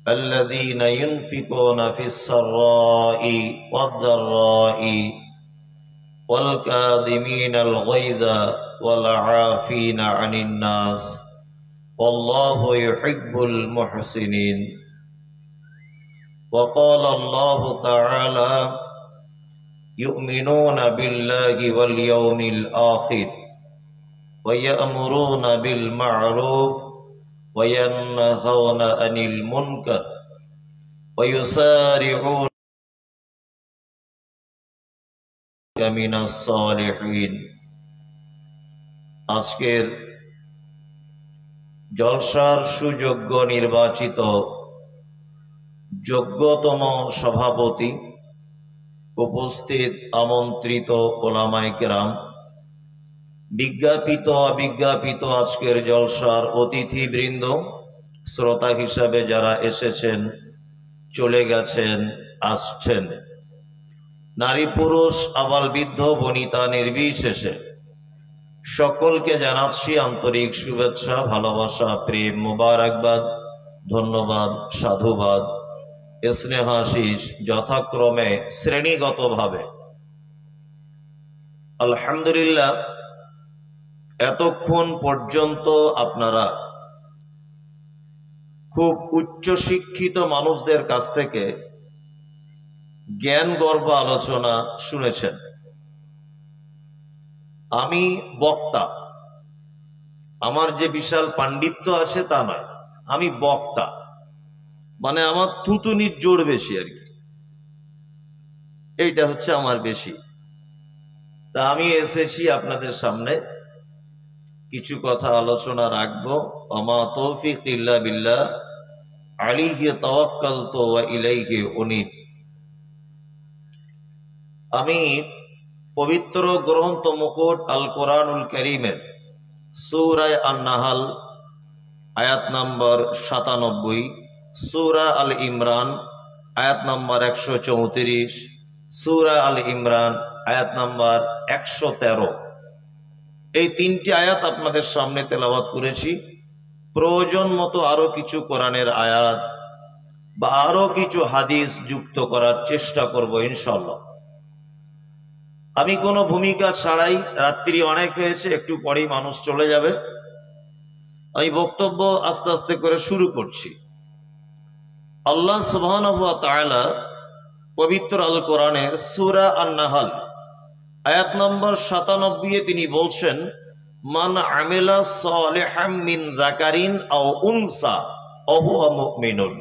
الذين ينفقون في السراء والضراء والكاظمين الغيظ والعافين عن الناس والله يحب المحسنين وقال الله تعالى يؤمنون بالله واليوم الآخر ويأمرون بالمعروف وينهون عن المنكر ويسارعون من الصالحين। আজকের জলসার সুযোগ্য নির্বাচিত যোগ্যতম সভাপতি, উপস্থিত আমন্ত্রিত ওলামায়ে কেরাম, বিজ্ঞাপিত অবিজ্ঞাপিত আজকের জলসার অতিথিবৃন্দ, শ্রোতা হিসাবে যারা এসেছেন, চলে গেছেন, আসছেন, নারী পুরুষ আবাল বৃদ্ধ বনিতা নির্বিশেষে সকলকে জানাচ্ছি আন্তরিক শুভেচ্ছা, ভালোবাসা, প্রেম, মোবারকবাদ, ধন্যবাদ, সাধুবাদ, স্নেহাশিস যথাক্রমে শ্রেণীগতভাবে। আলহামদুলিল্লাহ, এতক্ষণ পর্যন্ত আপনারা খুব উচ্চশিক্ষিত মানুষদের কাছ থেকে জ্ঞানগর্ভ আলোচনা শুনেছেন। আমি বক্তা, আমার যে বিশাল পাণ্ডিত্য আছে তা নয়, আমি বক্তা, মানে আমার থুতুনির জোর বেশি আর কি, এইটা হচ্ছে আমার বেশি। তা আমি এসেছি আপনাদের সামনে কিছু কথা আলোচনা রাখবো। ওমা তৌফিক ইল্লা বিল্লাহ, আলাইহি তাওয়াক্কালতু ওয়া ইলাইহি উনীব। আমি পবিত্র গ্রন্থ মুকুট আল কোরআনুল কারীমের সূরা আন-নাহল আয়াত নম্বর 97, সূরা আল ইমরান আয়াত নম্বর 134, সূরা আল ইমরান আয়াত নম্বর 113, এই তিনটি আয়াত আপনাদের সামনে তেলাওয়াত করেছি। প্রয়োজন মতো আরো কিছু কোরআনের আয়াত বা আরো কিছু হাদিস যুক্ত করার চেষ্টা করব ইনশাআল্লাহ। আমি কোনো ভূমিকা ছাড়াই, রাত্রি অনেক হয়েছে, একটু পরেই মানুষ চলে যাবে, আমি বক্তব্য আস্তে আস্তে করে শুরু করছি। আল্লাহ সুবহানাহু ওয়া তাআলা পবিত্র আল কোরআনের সূরা আন-নাহল আয়াত নম্বর 97 তিনি বলছেন, মান আমিলা সালিহাম মিন যাকারিন আও উনসা ওয়া হুয়া মুমিনুন।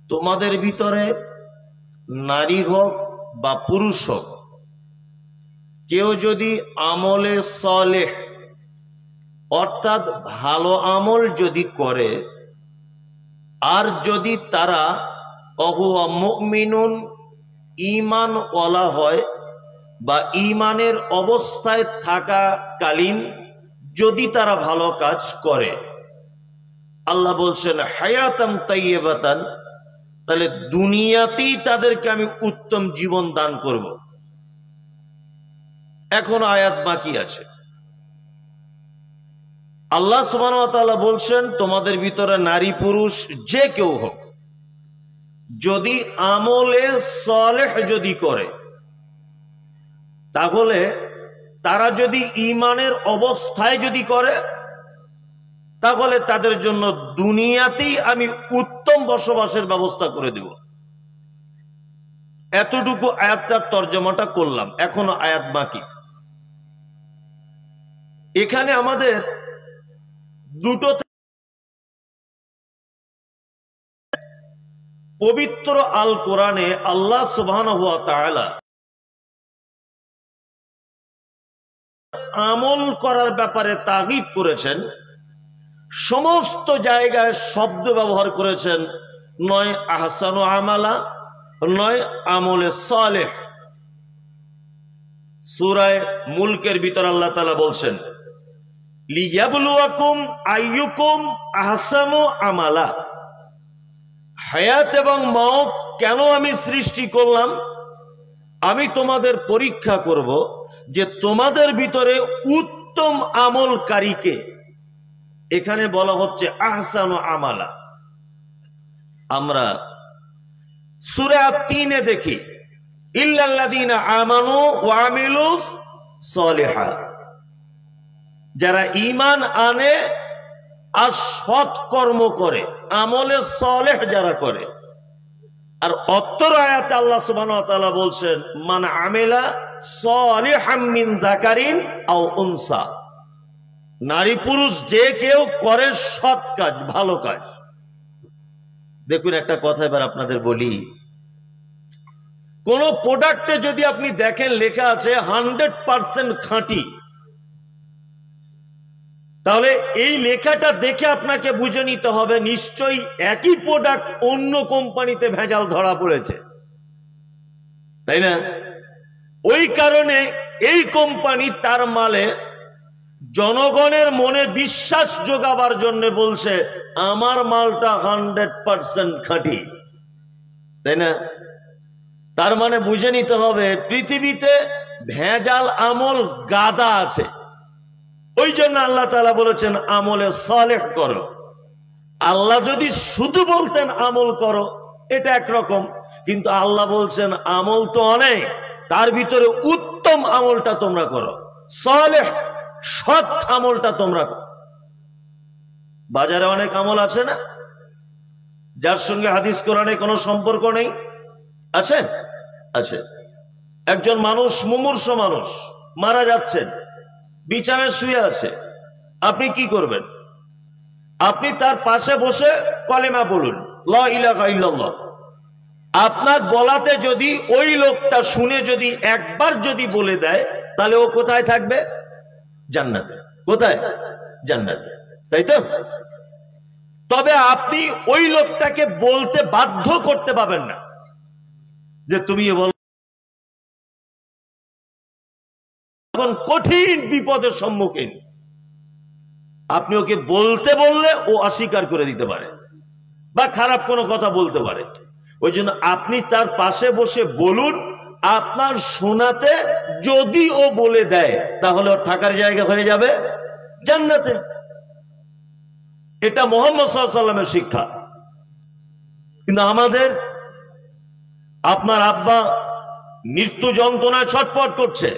তোমাদের ভিতরে নারী হোক বা পুরুষ হোক, কেউ যদি আমলে সালেহ অর্থাৎ ভালো আমল যদি করে, আর যদি তারা ওয়া হুয়া মুমিনুন ঈমান ওয়ালা হয় বা ঈমানের অবস্থায় থাকাকালীন যদি তারা ভালো কাজ করে, আল্লাহ বলছেন হায়াতাম তাইয়্যিবাতান, তাহলে দুনিয়াতেই তাদেরকে আমি উত্তম জীবন দান করব। এখন আয়াত বাকি আছে। আল্লাহ সুবহানাহু ওয়া তাআলা বলছেন, তোমাদের ভিতরে নারী পুরুষ যে কেউ হোক, যদি আমলে সালেহ যদি করে, তাহলে তারা যদি ঈমানের অবস্থায় যদি করে, তাহলে তাদের জন্য দুনিয়াতেই আমি উত্তম বসবাসের ব্যবস্থা করে দেব। এতটুকু আয়াতটার তর্জমাটা করলাম, এখনো আয়াত বাকি। এখানে আমাদের দুটো পবিত্র আল কোরআনে আল্লাহ সুবহানাহু ওয়া তাআলা আমল করার ব্যাপারে তাগিদ করেছেন। সমস্ত জায়গায় শব্দ ব্যবহার করেছেন, নয় আহসানু আমালা, নয় আমলে সালেহ। সূরা মুলকের ভিতর আল্লাহ তাআলা বলছেন, লিয়াবলুয়াকুম আইয়ুকুম আহসানু আমালা। হায়াত এবং মওত কেন আমি সৃষ্টি করলাম? আমি তোমাদের পরীক্ষা করব যে তোমাদের ভিতরে উত্তম আমলকারীকে। এখানে বলা হচ্ছে আহসানু আমালা, আমরা সূরা 3-এ দেখি ইল্লাল্লাযীনা আমানু ওয়া আমিলুস সলিহাত, যারা ঈমান আনে আর সৎ কর্ম করে, আমলে সলেহ যারা করে। আর অত্তর আয়াতে আল্লাহ সুবহানাহু ওয়া তাআলা বলছেন মান আমিলা সলিহাম মিন যাকারিন আও উনসা, নারী পুরুষ যে কেউ করে সৎ কাজ, ভালো কাজ। দেখুন একটা কথা এবার আপনাদের বলি, কোন প্রোডাক্টে যদি আপনি দেখেন লেখা আছে 100% খাঁটি, তাহলে এই লেখাটা দেখে আপনাকে বুঝে নিতে হবে নিশ্চয়ই একই প্রোডাক্ট অন্য কোম্পানিতে ভেজাল ধরা পড়েছে, তাই না? ওই কারণে এই কোম্পানি তার মালে জনগণের মনে বিশ্বাস যোগাবার জন্য বলছে আমার মালটা 100% খাঁটি, তাই না? তার মানে বুঝে নিতে হবে পৃথিবীতে ভেজাল আমল গাদা আছে। ওই জন্য আল্লাহ তাআলা বলেছেন আমলে সালেহ করো। আল্লাহ যদি শুধু বলতেন আমল করো, এটা একরকম, কিন্তু আল্লাহ বলছেন আমল তো অনেক, তার ভিতরে উত্তম আমলটা তোমরা করো, সালেহ সৎ আমলটা তোমরা করো। বাজারে অনেক আমল আছে না, যার সঙ্গে হাদিস কোরআনে কোনো সম্পর্ক নেই, আছে? আছে। একজন মানুষ, মুমূর্ষ মানুষ, মারা যাচ্ছেন, বিছানায় শুয়ে আছে, আপনি কি করবেন? আপনি তার পাশে বসে কলেমা বলুন, লা ইলাহা ইল্লাল্লাহ। আপনার বলাতে যদি ওই লোকটা শুনে যদি একবার যদি বলে দেয়, তাহলে ও কোথায় থাকবে? জান্নাতে। কোথায়? জান্নাতে, তাই তো? তবে আপনি ওই লোকটাকে বলতে বাধ্য করতে পারবেন না যে তুমি বল। এখন কঠিন বিপদের সম্মুখীন, আপনি ওকে বলতে বললে ও অস্বীকার করে দিতে পারে বা খারাপ কোনো কথা বলতে পারে। ওই জন্য আপনি তার পাশে বসে বলুন, আপনার শোনাতে যদি ও বলে দেয় তাহলে ওর থাকার জায়গা হয়ে যাবে জান্নাতে। এটা মুহাম্মদ সাল্লাল্লাহু আলাইহি ওয়াসাল্লামের শিক্ষা। কিন্তু আমাদের, আপনার আব্বা মৃত্যু যন্ত্রণায় ছটফট করছে,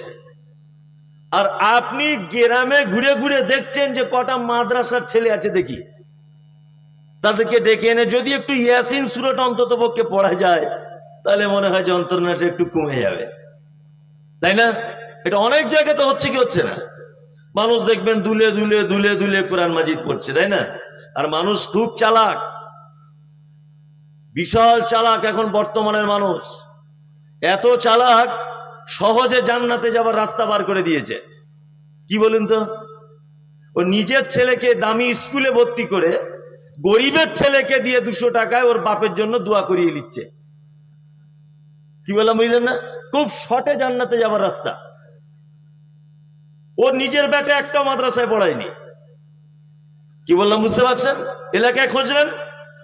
আর আপনি গ্রামে ঘুরে ঘুরে দেখছেন যে কটা মাদ্রাসার ছেলে আছে, দেখি তাদেরকে ডেকে এনে যদি একটু ইয়াসিন সূরাটা অন্তত পক্ষে পড়া যায়, তাহলে মনে হয় যন্ত্রণাটা একটু কমে যাবে, তাই না? এটা অনেক জায়গাতে হচ্ছে কি হচ্ছে না? মানুষ দেখবেন দুলে দুলে দুলে দুলে কোরআন মাজিদ পড়ছে, তাই না? আর মানুষ খুব চালাক, বিশাল চালাক। এখন বর্তমানের মানুষ এত চালাক, সহজে জান্নাতে যাবার রাস্তা বার করে দিয়েছে। কি বলুন তো? ও নিজের ছেলেকে দামি স্কুলে ভর্তি করে গরিবের ছেলেকে দিয়ে 200 টাকায় ওর বাপের জন্য দোয়া করিয়ে নিচ্ছে। কি বললাম বুঝলেন না? খুব শর্টে জান্নাতে যাবার রাস্তা। ওর নিজের বেটা একটা মাদ্রাসায় পড়ায়নি। কি বললাম বুঝতে পারছেন? এলাকায় খুঁজলেন,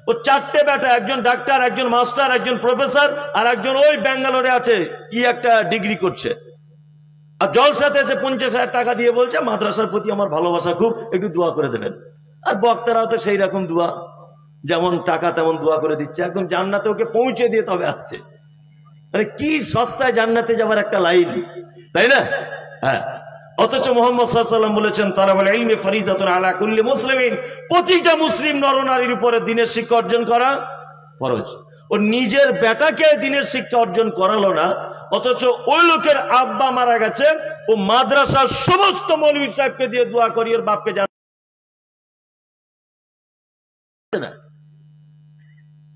ও 4টে বেটা, একজন ডাক্তার, একজন মাস্টার, একজন প্রফেসর, আর একজন ওই ব্যাঙ্গালোরে আছে কি একটা ডিগ্রি করছে। আর জলসাতে আছে 50,000 টাকা দিয়ে বলছে মাদ্রাসার প্রতি আমার ভালোবাসা খুব, একটু দোয়া করে দেবেন। আর বক্তারাও তো সেই রকম দোয়া, যেমন টাকা তেমন দোয়া করে দিচ্ছে, একদম জান্নাতে ওকে পৌঁছে দিয়ে তবে আসছে। মানে কি সস্তায় জান্নাতে যাবার একটা লাইন, তাই না? হ্যাঁ। অথচ মুহাম্মদ সাল্লাল্লাহু আলাইহি ওয়াসাল্লাম বলেছেন তালাবুল ইলমি ফরিজাতুন আলা কুল্লি মুসলিমিন, প্রতিটা মুসলিম নরনারীর উপরে দ্বীনের শিক্ষা অর্জন করা ফরজ। ও নিজের বেটাকে দ্বীনের শিক্ষা অর্জন করালো না, অথচ ওই লোকের আব্বা মারা গেছে, ও মাদ্রাসার সমস্ত মৌলভী সাহেবকে দিয়ে দোয়া করিয়ে ওর বাপকে জানা না।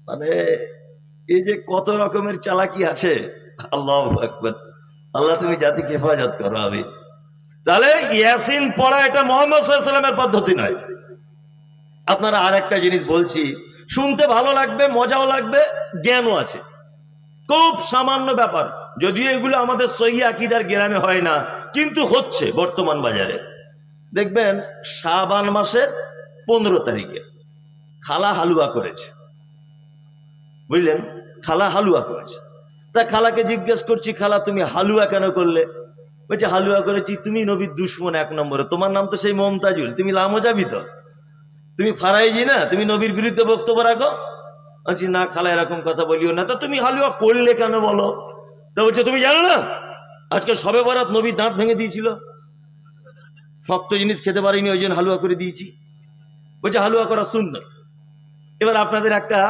মানে এই যে কত রকমের চালাকি আছে, আল্লাহু আকবার। আল্লাহ তুমি জাতিকে হেফাজত করো। আমি তাহলে ইয়াসিন পড়া এটা মুহাম্মদ সাল্লাল্লাহু আলাইহি ওয়াসাল্লামের পদ্ধতি নয়। আপনারা আর একটা জিনিস বলছি, শুনতে ভালো লাগবে, মজাও লাগবে, জ্ঞানও আছে। খুব সামান্য ব্যাপার, যদিও এগুলো আমাদের সহিহ আকীদার গ্রামে হয় না, কিন্তু হচ্ছে বর্তমান বাজারে। দেখবেন শাবান মাসের 15 তারিখে খালা হালুয়া করেছে, বুঝলেন? খালা হালুয়া করেছে। তা খালাকে জিজ্ঞেস করছি, খালা তুমি হালুয়া কেন করলে? বলছে হালুয়া করেছি, তুমি নবীর দুশমন 1 নম্বরে, তোমার নাম তো সেই মমতাজুল, তুমি লামো যাবি তো, তুমি ফারাইজি না, তুমি নবীর বিরুদ্ধে বক্তব্য রাখো। বলছি না খালা এরকম কথা বলিও না। তা তুমি হালুয়া করলে কেন বলো? তা বলছে তুমি জানো না আজকে শবে বরাত নবী দাঁত ভেঙে দিয়েছিল, শক্ত জিনিস খেতে পারিনি ওই জন্য হালুয়া করে দিয়েছি। বলছে হালুয়া করা সুন্নাত। এবার আপনাদের একটা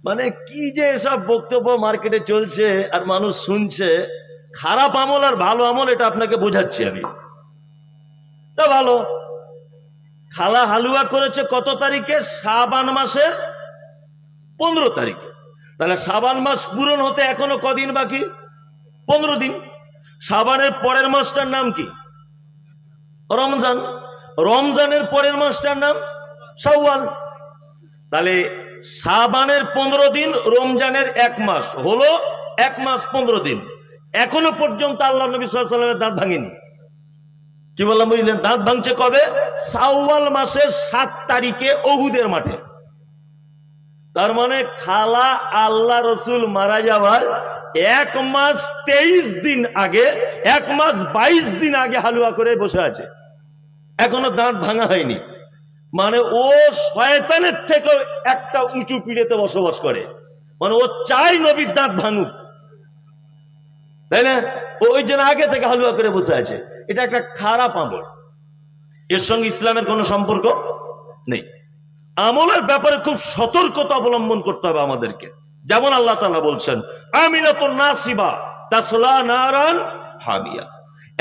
মানে কি যে সব বক্তব্য মার্কেটে চলছে আর মানুষ শুনছে, খারাপ আমল আর ভালো আমল এটা আপনাকে বোঝাচ্ছি আমি। তা ভালো, খালা হালুয়া করেছে কত তারিখে? শাবান মাসের 15 তারিখে। তাহলে শাবান মাস পূরণ হতে এখনো কদিন বাকি? 15 দিন। শাবানের পরের মাসটার নাম কি? রমজান। রমজানের পরের মাসটার নাম শাওয়াল। তাহলে শাবানের 15 দিন, রমজানের 1 মাস, হলো 1 মাস 15 দিন। এখনো পর্যন্ত আল্লাহ নবী সাল্লাল্লাহু আলাইহি ওয়াসাল্লামের দাঁত ভাঙেনি। কি বললাম বুঝলেন? দাঁত ভাঙছে কবে? শাওয়াল মাসের 7 তারিখে উহুদের মাঠে। তার মানে খালা আল্লাহ রসুল মারা যাওয়ার 1 মাস 23 দিন আগে, 1 মাস 22 দিন আগে হালুয়া করে বসে আছে, এখনো দাঁত ভাঙা হয়নি। মানে ও শয়তানের থেকে একটা উঁচু পিড়েতে বসবাস করে, মানে ও চাই নবীর দাঁত ভাঙুক, তাই না? ওই জন্য আগে থেকে হালুয়া করে বসে আছে। এটা একটা খারাপ আমল, এর সঙ্গে ইসলামের কোনো সম্পর্ক নেই। আমলের ব্যাপারে খুব সতর্কতা অবলম্বন করতে হবে আমাদেরকে। যেমন আল্লাহ তাআলা বলছেন আমিলাতুন নাসিবা তাসলা নারান হামিয়া।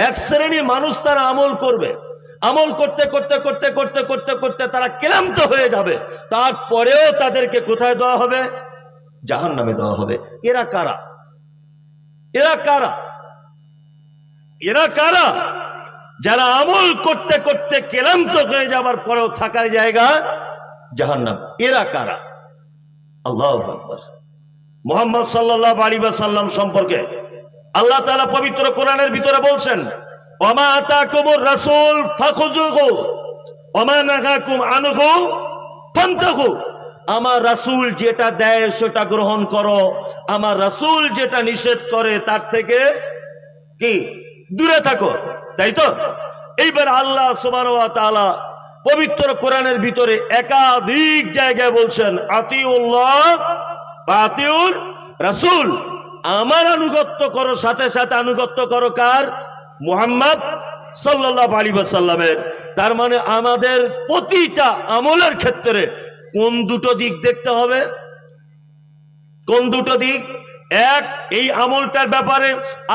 এক শ্রেণীর মানুষ তারা আমল করবে, আমল করতে করতে করতে করতে করতে করতে তারা ক্লান্ত হয়ে যাবে, তারপরেও তাদেরকে কোথায় দেওয়া হবে? জাহান্নামে দেওয়া হবে। এরা কারা? এরা কারা? এরা কারা? যারা আমল করতে করতে ক্লান্ত হয়ে যাবার পরেও থাকার জায়গা জাহান্নাম। এরা কারা? আল্লাহু আকবার। মুহাম্মদ সাল্লাল্লাহু আলাইহি ওয়াসাল্লাম সম্পর্কে আল্লাহ তাআলা পবিত্র কোরআনের ভিতরে বলছেন ওয়ামা আতাকুমুর রাসূল ফাখুযুহু ওয়ামা নাহাকুম আনহু ফান্তাহু। আমার রাসূল যেটা দেয় সেটা গ্রহণ করো, আমার রাসূল যেটা নিষেধ করে তার থেকে কি দূরে থাকো, তাই তো? এইবার আল্লাহ সুবহানাহু ওয়া তাআলা পবিত্র কোরআনের ভিতরে একাধিক জায়গায় বলছেন আতিউল্লাহ ওয়া আতিউর রাসূল। আমার আনুগত্য করো, সাথে সাথে আনুগত্য করো কার? মুহাম্মদ সাল্লাল্লাহু আলাইহি ওয়াসাল্লামের। তার মানে আমাদের প্রতিটা আমলের ক্ষেত্রে কোন দুটো দিক দেখতে হবে? কোন দুটো দিক? এক, এই আমলটার ব্যাপারে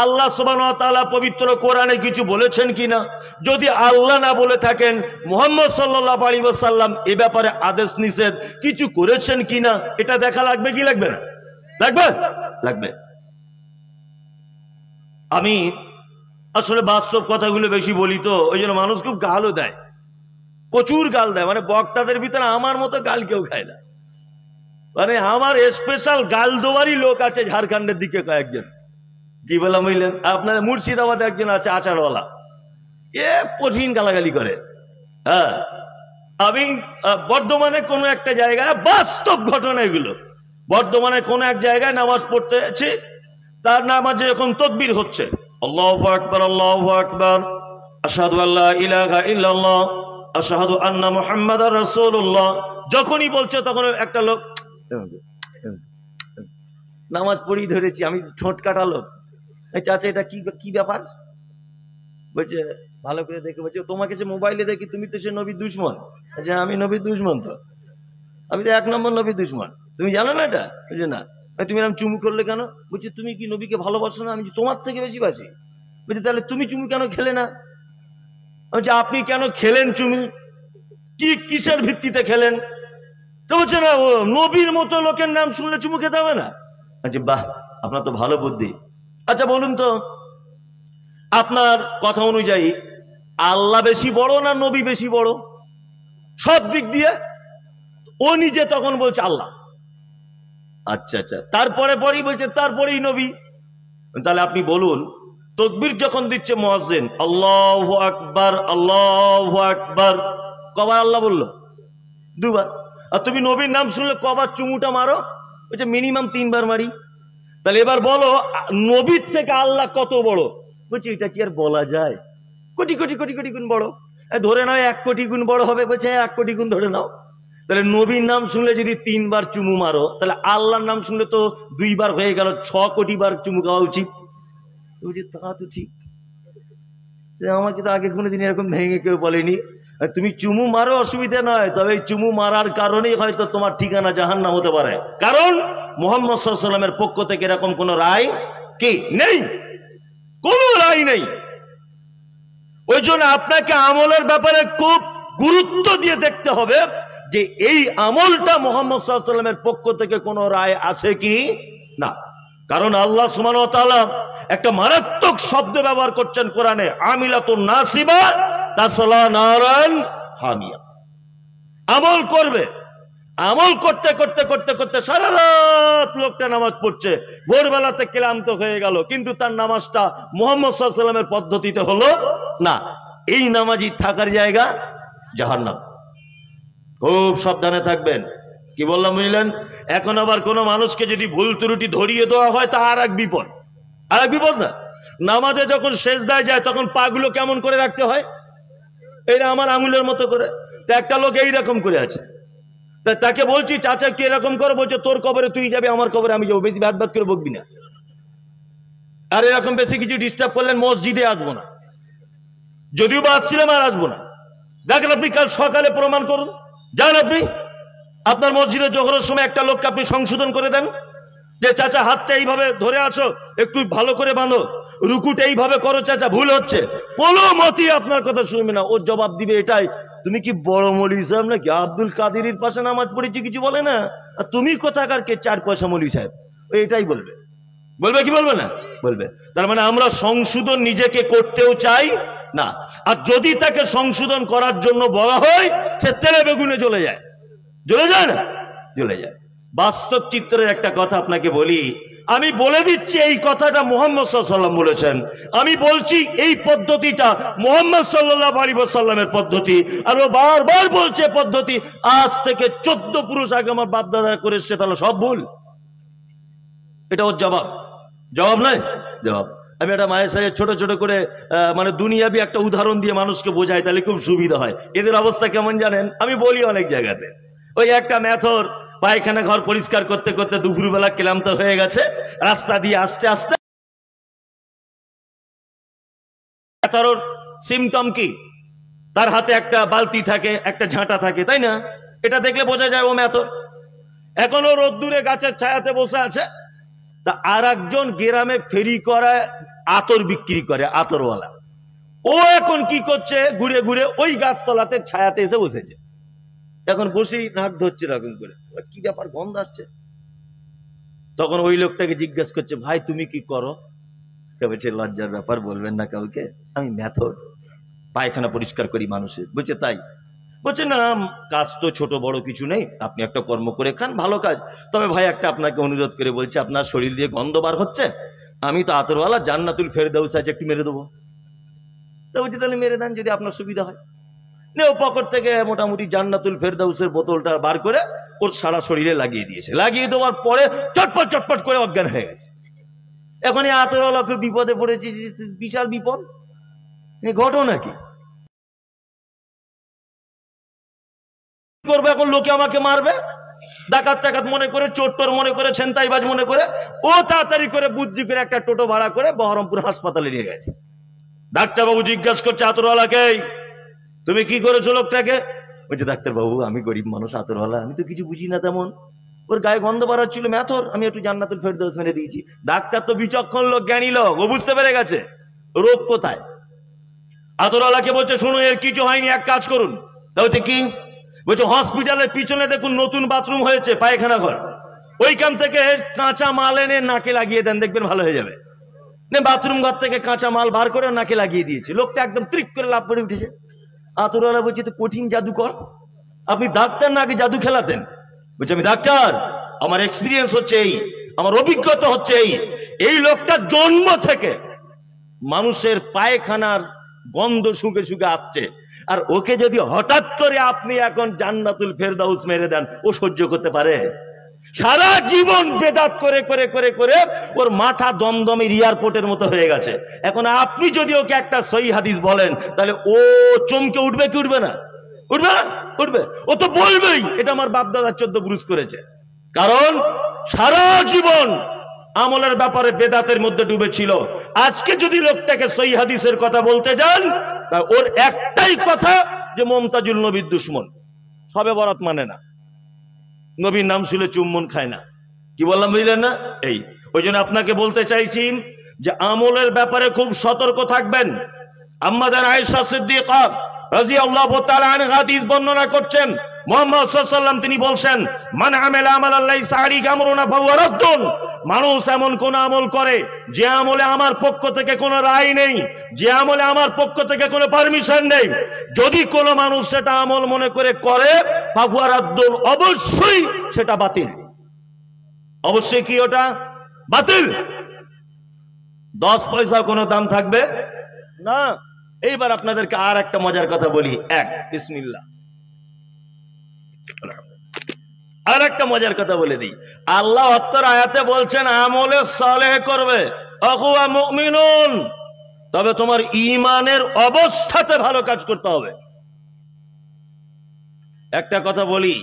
আল্লাহ সুবহানাহু ওয়া তাআলা পবিত্র কোরআনে কিছু বলেছেন কিনা। যদি আল্লাহ না বলে থাকেন, মুহাম্মদ সাল্লাল্লাহু আলাইহি ওয়াসাল্লাম এ ব্যাপারে আদেশ নিষেধ কিছু করেছেন কিনা, এটা দেখা লাগবে কি লাগবে না? লাগবে, লাগবে। আমি আসলে বাস্তব কথাগুলো বেশি বলি তো, ওই জন্য মানুষ খুব গালও দেয়, প্রচুর গাল দেয়। মানে বক্তাদের ভিতরে আমার মতো গাল কেউ খায় না। মানে আমার স্পেশাল গাল দেওয়ারই লোক আছে ঝাড়খণ্ডের দিকে কয়েকজন। কি বললাম বুঝলেন? আপনার মুর্শিদাবাদে একজন আছে আচারওয়ালা, এ কঠিন গালাগালি করে। হ্যাঁ, আমি বর্ধমানে কোনো একটা জায়গায়, বাস্তব ঘটনা এগুলো, বর্ধমানে কোনো এক জায়গায় নামাজ পড়তে আছি, তার নামাজে যখন তাকবীর হচ্ছে আল্লাহু আকবার আল্লাহু আকবার আশহাদু আল্লা ইলাহা ইল্লাল্লাহ আশহাদু আন্না মুহাম্মাদার রাসূলুল্লাহ, যখনই বলছে তখন একটা লোক নামাজ পড়ি ধরেছি, আমি ঠোঁট কাটা লোক, চাচা এটা কি কি ব্যাপার? বলছে ভালো করে দেখে, বলছে তোমাকে সে মোবাইলে দেখি, তুমি তো সে নবীর দুশমন। আচ্ছা আমি নবীর দুশমন? তো আমি তো 1 নম্বর নবীর দুশমন, তুমি জানো না এটা? বলছে না। তুমি এরকম চুমু করলে কেন? বলছে তুমি কি নবীকে ভালোবাসো না? আমি তোমার থেকে বেশি বাসি। বলছে তাহলে তুমি চুমু কেন খেলে না? বলছে আপনি কেন খেলেন চুমু? কি কিসের ভিত্তিতে খেলেন? তো বলছে না, ও নবীর মতো লোকের নাম শুনলে চুমু খেতে হবে না। আচ্ছা বাহ, আপনার তো ভালো বুদ্ধি। আচ্ছা বলুন তো, আপনার কথা অনুযায়ী আল্লাহ বেশি বড় না নবী বেশি বড়? সব দিক দিয়ে ও নিজে তখন বলছে আল্লাহ। আচ্ছা আচ্ছা, তারপরে পরেই বলছে তারপরেই নবী। তাহলে আপনি বলুন, তাকবীর যখন দিচ্ছে মুয়াজ্জিন আল্লাহু আকবার আল্লাহু আকবার, কবার আল্লাহ বললো? 2 বার। আর তুমি নবীর নাম শুনলে কবার চুমুটা মারো? বলছে মিনিমাম 3 বার মারি। তাহলে এবার বলো নবীর থেকে আল্লাহ কত বড়? বলছে এটা কি আর বলা যায়? কোটি কোটি কোটি কোটি গুণ বড়। ধরে নাও 1 কোটি গুণ বড় হবে। বলছে 1 কোটি গুণ ধরে নাও। তাহলে নবীর নাম শুনলে যদি 3 বার চুমু মারো, তাহলে আল্লাহর নাম শুনলে তো 2 বার হয়ে গেল, 6 কোটি বার চুমু খাওয়া উচিত। তা তো ঠিক, আমাকে তো আগে কোনোদিন এরকম ভেঙে কেউ বলেনি। তুমি চুমু মারো অসুবিধা নয়, তবে এই চুমু মারার কারণেই হয়তো তোমার ঠিকানা জাহান্নাম হতে পারে, কারণ মুহাম্মদ সাল্লাল্লাহু আলাইহি ওয়াসাল্লামের পক্ষ থেকে এরকম কোন রায় কি নেই, কোন রায় নেই। ওই জন্য আপনাকে আমলের ব্যাপারে খুব গুরুত্ব দিয়ে দেখতে হবে যে এই আমলটা মুহাম্মদ সাল্লাল্লাহু আলাইহি ওয়াসাল্লামের পক্ষ থেকে কোনো রায় আছে কি না। কারণ আল্লাহ সুবহানাহু ওয়া তাআলা একটা মারাত্মক শব্দ ব্যবহার করছেন কোরআনে, আমিলাতুন নাসিবা তাসলা নারান হামিয়া। আমল করবে, আমল করতে করতে করতে করতে সারা রাত লোকটা নামাজ পড়ছে, ভোরবেলাতে ক্লান্ত হয়ে গেল, কিন্তু তার নামাজটা মুহাম্মদ সাল্লাল্লাহু আলাইহি ওয়াসাল্লামের পদ্ধতিতে হলো না। এই নামাজি থাকার জায়গা জাহান্নাম। খুব সাবধানে থাকবেন। কি বললাম বুঝলেন? এখন আবার কোন মানুষকে যদি ভুল ত্রুটি ধরিয়ে দেওয়া হয় তা আর এক বিপদ, আর এক বিপদ না। নামাজে যখন সেজদায় যায় তখন পাগুলো কেমন করে রাখতে হয়, এইটা আমার আঙুলের মতো করে। তা একটা লোক এইরকম করে আছে, তা তাকে বলছি চাচা কি এরকম করে, বলছে তোর কবরে তুই যাবি, আমার কবরে আমি যাবো, বেশি বাদ করে বকবি না। আর এরকম বেশি কিছু ডিস্টার্ব করলেন মসজিদে আসবো না, যদিও বা আসছিলাম আর আসবো না। দেখেন আপনি কাল সকালে প্রমাণ করুন, যান আপনি আপনার মসজিদে জোহরের সময় একটা লোককে আপনি সংশোধন করে দেন যে চাচা হাতটা এইভাবে ধরে আছো, একটু ভালো করে বাঁধো, রুকুটা এইভাবে করো চাচা, ভুল হচ্ছে। কোনো মতই আপনার কথা শুনবে না, ওর জবাব দিবে এটাই, তুমি কি বড় মৌলভী সাহেব নাকি, আব্দুল কাদেরের পাশে নামাজ পড়েছি কিছু বলে না, আর তুমি কোথাকার কে 4 পয়সা মৌলভী সাহেব, এটাই বলবে। বলবে কি বলবে না? বলবে। তার মানে আমরা সংশোধন নিজেকে করতেও চাই না, আর যদি তাকে সংশোধন করার জন্য বলা হয় সে তেলে বেগুনে জ্বলে যায়, জ্বলে যায় না, জ্বলে যায়। বাস্তব চিত্রের একটা কথা আপনাকে বলি, আমি বলে দিচ্ছি এই কথাটা মুহাম্মদ সাল্লাল্লাহু আলাইহি ওয়াসাল্লাম বলেছেন, আমি বলছি এই পদ্ধতিটা মুহাম্মদ সাল্লাল্লাহু আলাইহি ওয়াসাল্লামের পদ্ধতি, আর ও বারবার বলছে পদ্ধতি আজ থেকে 14 পুরুষ আগে আমার বাপ দাদা করেছে, তাহলে সব ভুল। এটা ওর জবাব, জবাব নয়, জবাব। আমি একটা মায়ের সাথে ছোট ছোট করে মানে দুনিয়াবি একটা উদাহরণ দিয়ে মানুষকে বোঝাই, তাহলে খুব সুবিধা হয়। এদের অবস্থা কেমন জানেন? আমি বলি অনেক জায়গাতে, ওই একটা মেথর পায়খানা ঘর পরিষ্কার করতে করতে দুপুরবেলা ক্লান্ত হয়ে গেছে, রাস্তা দিয়ে আস্তে আস্তে, তার সিমটম কি, তার হাতে একটা বালতি থাকে, একটা ঝাঁটা থাকে, তাই না? এটা দেখলে বোঝা যায় ও মেথর। এখনো রোদ্দুরে গাছের ছায়াতে বসে আছে, তা আর একজন গ্রামে ফেরি করায় আতর বিক্রি করে, আতরওয়ালা, ও এখন কি করছে, ঘুরে ঘুরে ওই গাছতলাতে ছায়াতে এসে বসেছে। এখন বসেই নাক ধরছে এরকম করে, কি ব্যাপার গন্ধ আসছে। তখন ওই লোকটাকে জিজ্ঞাসা করছে, ভাই তুমি কি করো? বলছে লজ্জার ব্যাপার, বলবেন না কাউকে, আমি মেথর, পায়খানা পরিষ্কার করি মানুষের। বলছে তাই? বলছে না, কাজ তো ছোট বড় কিছু নেই, আপনি একটা কর্ম করে খান, ভালো কাজ। তবে ভাই একটা আপনাকে অনুরোধ করে বলছে, আপনার শরীর দিয়ে গন্ধ বার হচ্ছে, আমি তো আতরওয়ালা, জান্নাতুল ফেরদাউস আছে, একটু মেরে দেবো। তো বলছে তাহলে মেরে দেন যদি আপনার সুবিধা হয়। ও পকেট থেকে মোটামুটি জান্নাতুল ফেরদাউসের বোতলটা বার করে ওর সারা শরীরে লাগিয়ে দিয়েছে। লাগিয়ে দেওয়ার পরে চটপট চটপট করে অজ্ঞান হয়ে গেছে। এখন এই আতরওয়ালা খুব বিপদে পড়েছে, বিশাল বিপদ। ঘটনা কি করবে এখন? লোকে আমাকে মারবে, ডাকাত টাকাত মনে করে, চোর টোর মনে করে, ছেনতাইবাজ মনে করে। ও তাড়াতাড়ি করে বুদ্ধি করে একটা টোটো ভাড়া করে বহরমপুর হাসপাতালে নিয়ে গেছে। ডাক্তারবাবু জিজ্ঞাসা করছে আতরওয়ালাকে, তুমি কি করেছো লোকটাকে? বলছে ডাক্তারবাবু আমি গরিব মানুষ, আতরওয়ালা, আমি তো কিছু বুঝি না তেমন, ওর গায়ে গন্ধ বাড়াচ্ছিল মেথর, আমি একটু জান্নাতুল ফেরদাউস মেরে দিয়েছি। ডাক্তার তো বিচক্ষণ লোক, জ্ঞানী লোক, ও বুঝতে পেরে গেছে রোগ কোথায়। আতরওয়ালাকে বলছে শোনো এর কিছু হয়নি, এক কাজ করুন। তা হচ্ছে কি? বলছে হসপিটালের পিছনে দেখুন নতুন বাথরুম হয়েছে, পায়খানা ঘর, ওইখান থেকে কাঁচা মাল এনে নাকে লাগিয়ে দেন, দেখবেন ভালো হয়ে যাবে। বাথরুম ঘর থেকে কাঁচা মাল বার করে নাকে লাগিয়ে দিয়েছে, লোকটা একদম ত্রিক করে লাভ করে উঠেছে। আতরওয়ালা বলছে তো কঠিন জাদুকর, আপনি ডাক্তার না আগে জাদু খেলাতেন? বলছে আমি ডাক্তার, আমার এক্সপিরিয়েন্স হচ্ছে এই, আমার অভিজ্ঞতা হচ্ছে এই। এই লোকটা জন্ম থেকে মানুষের পায়খানার গন্ধ শুকে শুকে আসছে, আর ওকে যদি হঠাৎ করে আপনি এখন জান্নাতুল ফেরদাউস মেরে দেন, ও সহ্য করতে পারে? সারা জীবন বেদাত করে করে করে করে ওর মাথা দমদমের এয়ারপোর্টের মতো হয়ে গেছে। এখন আপনি যদি ওকে একটা সহিহ হাদিস বলেন, তাহলে ও চমকে উঠবে কি উঠবে না? উঠবে না? উঠবে। ও তো বলবেই এটা আমার বাপ দাদা 14 পুরুষ করেছে, কারণ সারা জীবন আমলের ব্যাপারে বেদাতের মধ্যে ডুবেছিল। আজকে যদি লোকটাকে সহিহ হাদিসের কথা বলতে যান, তা ওর একটাই কথা যে মমতাজুল নবীর দুশ্মন, সবে বরাত মানে না, নবীর নাম শুনে চুম্বন খায় না। কি বললাম বুঝলেন না? এই ওই জন্য আপনাকে বলতে চাইছি যে আমলের ব্যাপারে খুব সতর্ক থাকবেন। আম্মা জান আয়েশা সিদ্দিকা রাদিয়াল্লাহু তাআলা আনহা হাদিস বর্ণনা করছেন, মুহাম্মদ সাল্লাল্লাহু আলাইহি ওয়াসাল্লাম তিনি বলছেন, মান আমিলা আমালান লাইসা আলাইহি আমরুনা ফাহুয়া রাদ্দুন। মানুষ এমন কোন আমল করে যে আমলে আমার পক্ষ থেকে কোনো রায় নেই, যে আমলে আমার পক্ষ থেকে কোনো পারমিশন নেই, যদি কোনো মানুষ সেটা আমল মনে করে ফাহুয়া রাদ্দুন, অবশ্যই সেটা বাতিল। অবশ্যই কি ওটা বাতিল, 10 পয়সা কোনো দাম থাকবে না। এইবার আপনাদেরকে আর একটা মজার কথা বলি, বিসমিল্লাহ, আর একটা মজার কথা বলে দিই। আল্লাহ অত্তর আয়াতে বলছেন আমলে সালেহ করবে, আকুয়া মুমিনুন, তবে তোমার ঈমানের অবস্থাতে ভালো কাজ করতে হবে। একটা কথা বলি,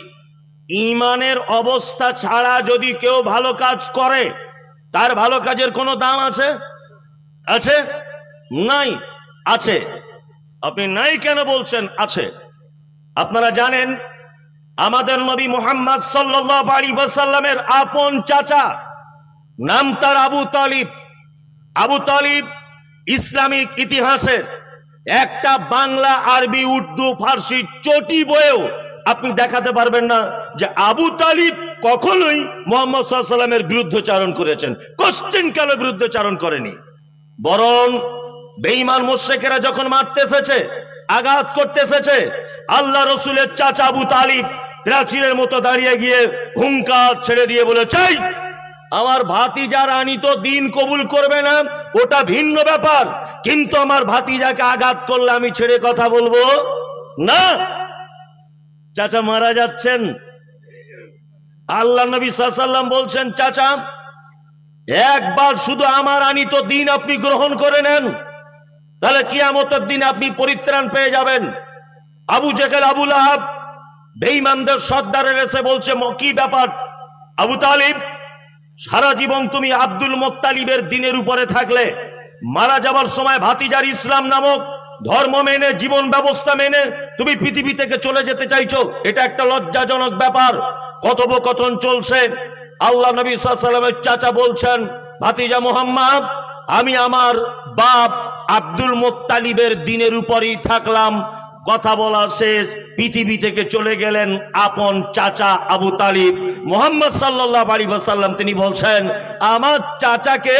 ঈমানের অবস্থা ছাড়া যদি কেউ ভালো কাজ করে, তার ভালো কাজের কোনো দাম আছে? আছে? নাই। আছে। আপনি নাই কেন বলছেন? আছে। আপনারা জানেন আমাদের নবী মুহাম্মদ সাল্লাল্লাহু আলাইহি ওয়াসাল্লামের আপন চাচা, নাম তার আবু তালিব। আবু তালিব ইসলামিক ইতিহাসের একটা বাংলা, আরবি, উর্দু, ফার্সি চটি বইয়েও আপনি দেখাতে পারবেন না যে আবু তালিব কখনোই মুহাম্মদ সাল্লাল্লাহু আলাইহি ওয়াসাল্লামের বিরুদ্ধচারণ করেছেন। কোশ্চেন কালে বিরুদ্ধচারণ করেনি, বরং বেঈমান মুশরিকেরা যখন মারতে এসেছে, আঘাত করতে এসেছে, আল্লাহ রসুলের চাচা আবু তালিব প্রাচীরের মতো দাঁড়িয়ে গিয়ে হুঙ্কার ছেড়ে দিয়ে বলেছে, আমার ভাতিজার আনিত দিন কবুল করবে না ওটা ভিন্ন ব্যাপার, কিন্তু আমার ভাতিজাকে আঘাত করলে আমি ছেড়ে কথা বলবো না। চাচা মারা যাচ্ছেন, আল্লাহ নবী সাল্লাল্লাহু আলাইহি ওয়াসাল্লাম বলছেন, চাচা একবার শুধু আমার আনিত দিন আপনি গ্রহণ করে নেন, তাহলে কিয়ামতের দিন আপনি পরিত্রাণ পেয়ে যাবেন। আবু জেহেল, আবু লাহাব বেঈমানদের সর্দারের এসে বলছে, কি ব্যাপার আবু তালিব, সারা জীবন তুমি আব্দুল মুত্তালিবের দিনের উপরে থাকলে, মারা যাবার সময় ভাতিজার ইসলাম নামক ধর্ম মেনে, জীবন ব্যবস্থা মেনে তুমি পৃথিবী থেকে চলে যেতে চাইছো, এটা একটা লজ্জাজনক ব্যাপার। কথোপকথন চলছে, আল্লাহ নবী সাল্লাল্লাহু আলাইহি ওয়াসাল্লামের চাচা বলছেন, ভাতিজা মুহাম্মদ, আমি আমার বাপ আব্দুল মুত্তালিবের দিনের উপরই থাকলাম। কথা বলা শেষ, পৃথিবী থেকে চলে গেলেন আপন চাচা আবু তালিব। মুহাম্মদ সাল্লাল্লাহু আলাইহি ওয়াসাল্লাম তিনি বলছেন, আমার চাচাকে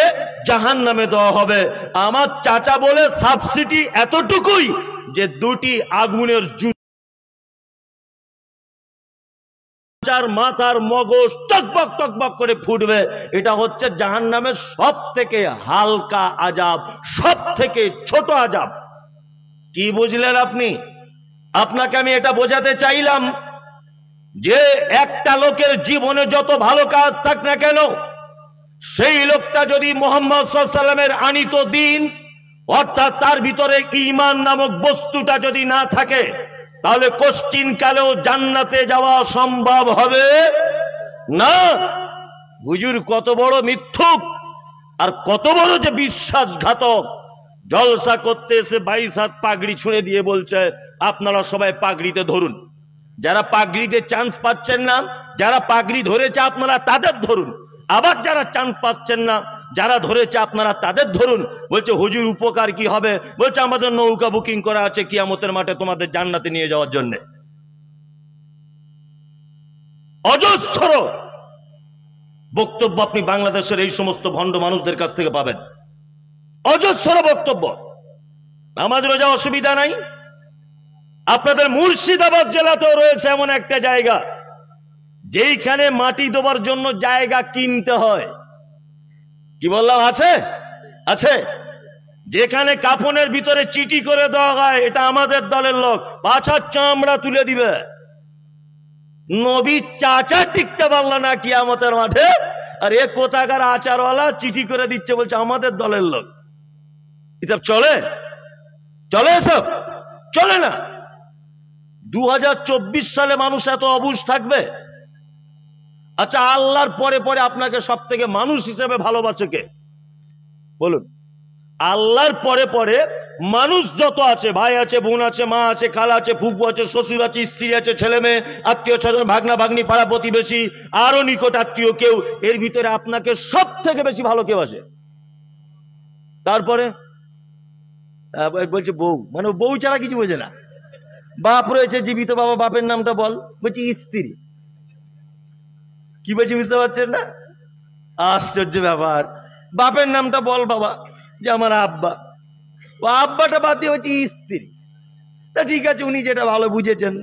জাহান্নামে দেওয়া হবে। আমার চাচা বলে সাবসিডি এতটুকুই যে দুটি আগুনের মাথার মগজ টকবক টকবক করে ফুটবে। এটা হচ্ছে জাহান্নামের সব থেকে হালকা আযাব, সব থেকে ছোট আযাব। কি বুঝলেন আপনি? আপনাকে আমি এটা বোঝাতে চাইলাম যে একটা লোকের জীবনে যত ভালো কাজ থাক না কেন, সেই লোকটা যদি মুহাম্মদ সাল্লাল্লাহু আলাইহি ওয়াসাল্লামের আনিত দিন, অর্থাৎ তার ভিতরে ঈমান নামক বস্তুটা যদি না থাকে, তাহলে কোশ্চিন কালেও জান্নাতে যাওয়া সম্ভব হবে না। হুজুর কত বড় মিথ্যুক আর কত বড় যে বিশ্বাসঘাতক। জলসা করতে এসে 22 হাত পাগড়ি ছুঁড়ে দিয়ে বলছে, আপনারা সবাই পাগড়িতে ধরুন। যারা পাগড়িতে চান্স পাচ্ছেন না, যারা পাগড়ি ধরেছে আপনারা তাদের ধরুন। আবার যারা চান্স পাচ্ছেন না, যারা ধরেছে আপনারা তাদের ধরুন। বলছে হুজুর উপকার কি হবে? বলছে আমাদের নৌকা বুকিং করা আছে কিয়ামতের মাঠে তোমাদের জান্নাতে নিয়ে যাওয়ার জন্য। অজস্র বক্তব্য আপনি বাংলাদেশের এই সমস্ত ভণ্ড মানুষদের কাছ থেকে পাবেন, অজস্র বক্তব্য। নামাজ রোজা অসুবিধা নাই। আপনাদের মুর্শিদাবাদ জেলাতেও রয়েছে এমন একটা জায়গা যেইখানে মাটি দেবার জন্য জায়গা কিনতে হয়। কি বললাম? আছে, আছে। যেখানে কাফনের ভিতরে চিঠি করে দেওয়া হয়, এটা আমাদের দলের লোক, পাছার চামড়া তুলে দিবে। নবী চাচা টিকতে পারল না কিয়ামতের মাঠে, আর এ কোথাকার আচারওয়ালা চিঠি করে দিচ্ছে, বলছে আমাদের দলের লোক। এসব চলে? চলে? এসব চলে না। 2024 সালে মানুষ এত অবুঝ থাকবে? আচ্ছা, আল্লাহর পরে পরে আপনাকে সব থেকে মানুষ হিসেবে ভালোবাসে কে বলুন? আল্লাহর পরে পরে মানুষ যত আছে, ভাই আছে, বোন আছে, মা আছে, খালা আছে, ফুফু আছে, শ্বশুর আছে, স্ত্রী আছে, ছেলে মেয়ে, আত্মীয় স্বজন, ভাগনা ভাগ্নি, পাড়া প্রতিবেশী, আরো নিকট আত্মীয় কেউ, এর ভিতরে আপনাকে সব থেকে বেশি ভালো কেউ আছে? তারপরে বলছে বউ, মানে বউ ছাড়া কিছু বোঝে না। বাপ রয়েছে জীবিত, বাবা, বাপের নামটা বল, বলছি স্ত্রী। কি বলছি বুঝতে পারছেন না? আশ্চর্য ব্যাপার। বাপের নামটা বল বাবা, যে আমার আব্বা, ও আব্বাটা বাদ দিয়ে হচ্ছে স্ত্রী। তা ঠিক আছে, উনি যেটা ভালো বুঝেছেন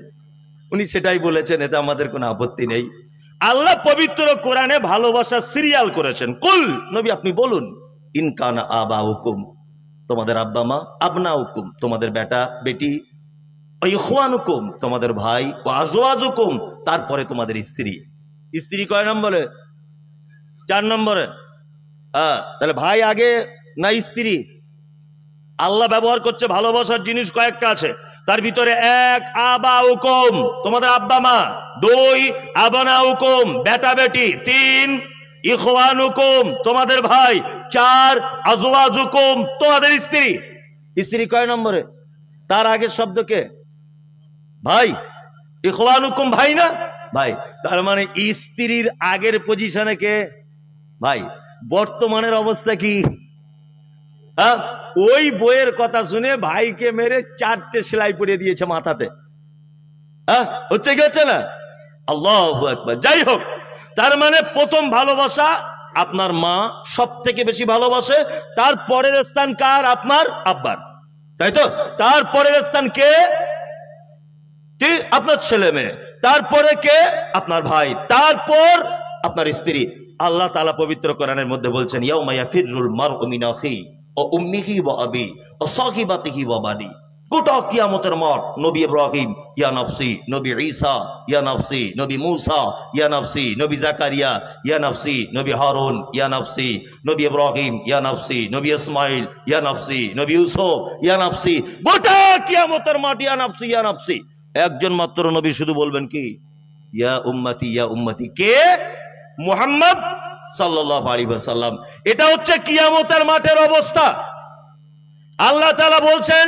উনি সেটাই বলেছেন, এতে আমাদের কোনো আপত্তি নেই। আল্লাহ পবিত্র কোরআনে ভালোবাসা সিরিয়াল করেছেন। কুল, নবী আপনি বলুন, ইনকানা আবা হুকুম, তোমাদের আব্বা মা, আবনা হুকুম, তোমাদের বেটা বেটি, ইখওয়ান হুকুম, তোমাদের ভাই, ও আজওয়াজ হুকুম, তারপরে তোমাদের স্ত্রী। স্ত্রী কয় নম্বরে? 4 নম্বরে। তাহলে ভাই আগে না স্ত্রী? আল্লাহ ব্যবহার করছে ভালোবাসার জিনিস কয়েকটা আছে, তার ভিতরে 1 আবা হুকুম, তোমাদের আব্বা মা, 2 আবানা হুকুম, বেটা বেটি, 3 ইখওয়ান হুকুম, তোমাদের ভাই, 4 আজওয়াজ হুকুম, তোমাদের স্ত্রী। স্ত্রী কয় নম্বরে? তার আগের শব্দ কে? ভাই। ইখওয়ান হুকুম ভাই না? ভাই। তার মানে স্ত্রীর আগের পজিশনে কে? ভাই। বর্তমানের অবস্থা কি? ওই বইয়ের কথা শুনে ভাইকে মেরে 4টে সেলাই পরিয়ে দিয়েছে মাথাতে। হচ্ছে কি হচ্ছে না? আল্লাহু আকবার। যাই হোক, তার মানে প্রথম ভালোবাসা আপনার মা সব থেকে বেশি ভালোবাসে, তারপরের স্থান কার? আপনার আব্বার, তাই তো? তারপরের স্থান কে? কি? আপনার ছেলে মেয়ে। তারপরে কে? আপনার ভাই। তারপর আপনার স্ত্রী। আল্লাহ তাআলা পবিত্র কোরআনের মধ্যে বলছেন, ইয়াউমা ইয়াফিরুল মারউ মিন আখিহি ওয়া উম্মিহি ওয়া আবি ওয়া সাহিবাতিহি ওয়া বানি। গোটা কিয়ামতের মাঠ, নবী ইব্রাহিম ইয়া নফসি, নবী ঈসা ইয়া নফসি, নবী মূসা ইয়া নফসি, নবী জাকারিয়া ইয়া নফসি, নবী হারুন ইয়া নফসি, নবী ইব্রাহিম ইয়া নফসি, নবী ইসমাইল ইয়া নফসি, নবী ইউসুফ ইয়া নফসি। গোটা কিয়ামতের মাঠ ইয়া নফসি ইয়া নফসি। একজন মাত্র নবী শুধু বলবেন কি? ইয়া উম্মতি ইয়া উম্মতি। কে? মুহাম্মদ সাল্লাল্লাহু আলাইহি ওয়াসাল্লাম। এটা হচ্ছে কিয়ামতের মাঠের অবস্থা। আল্লাহ তাআলা বলছেন,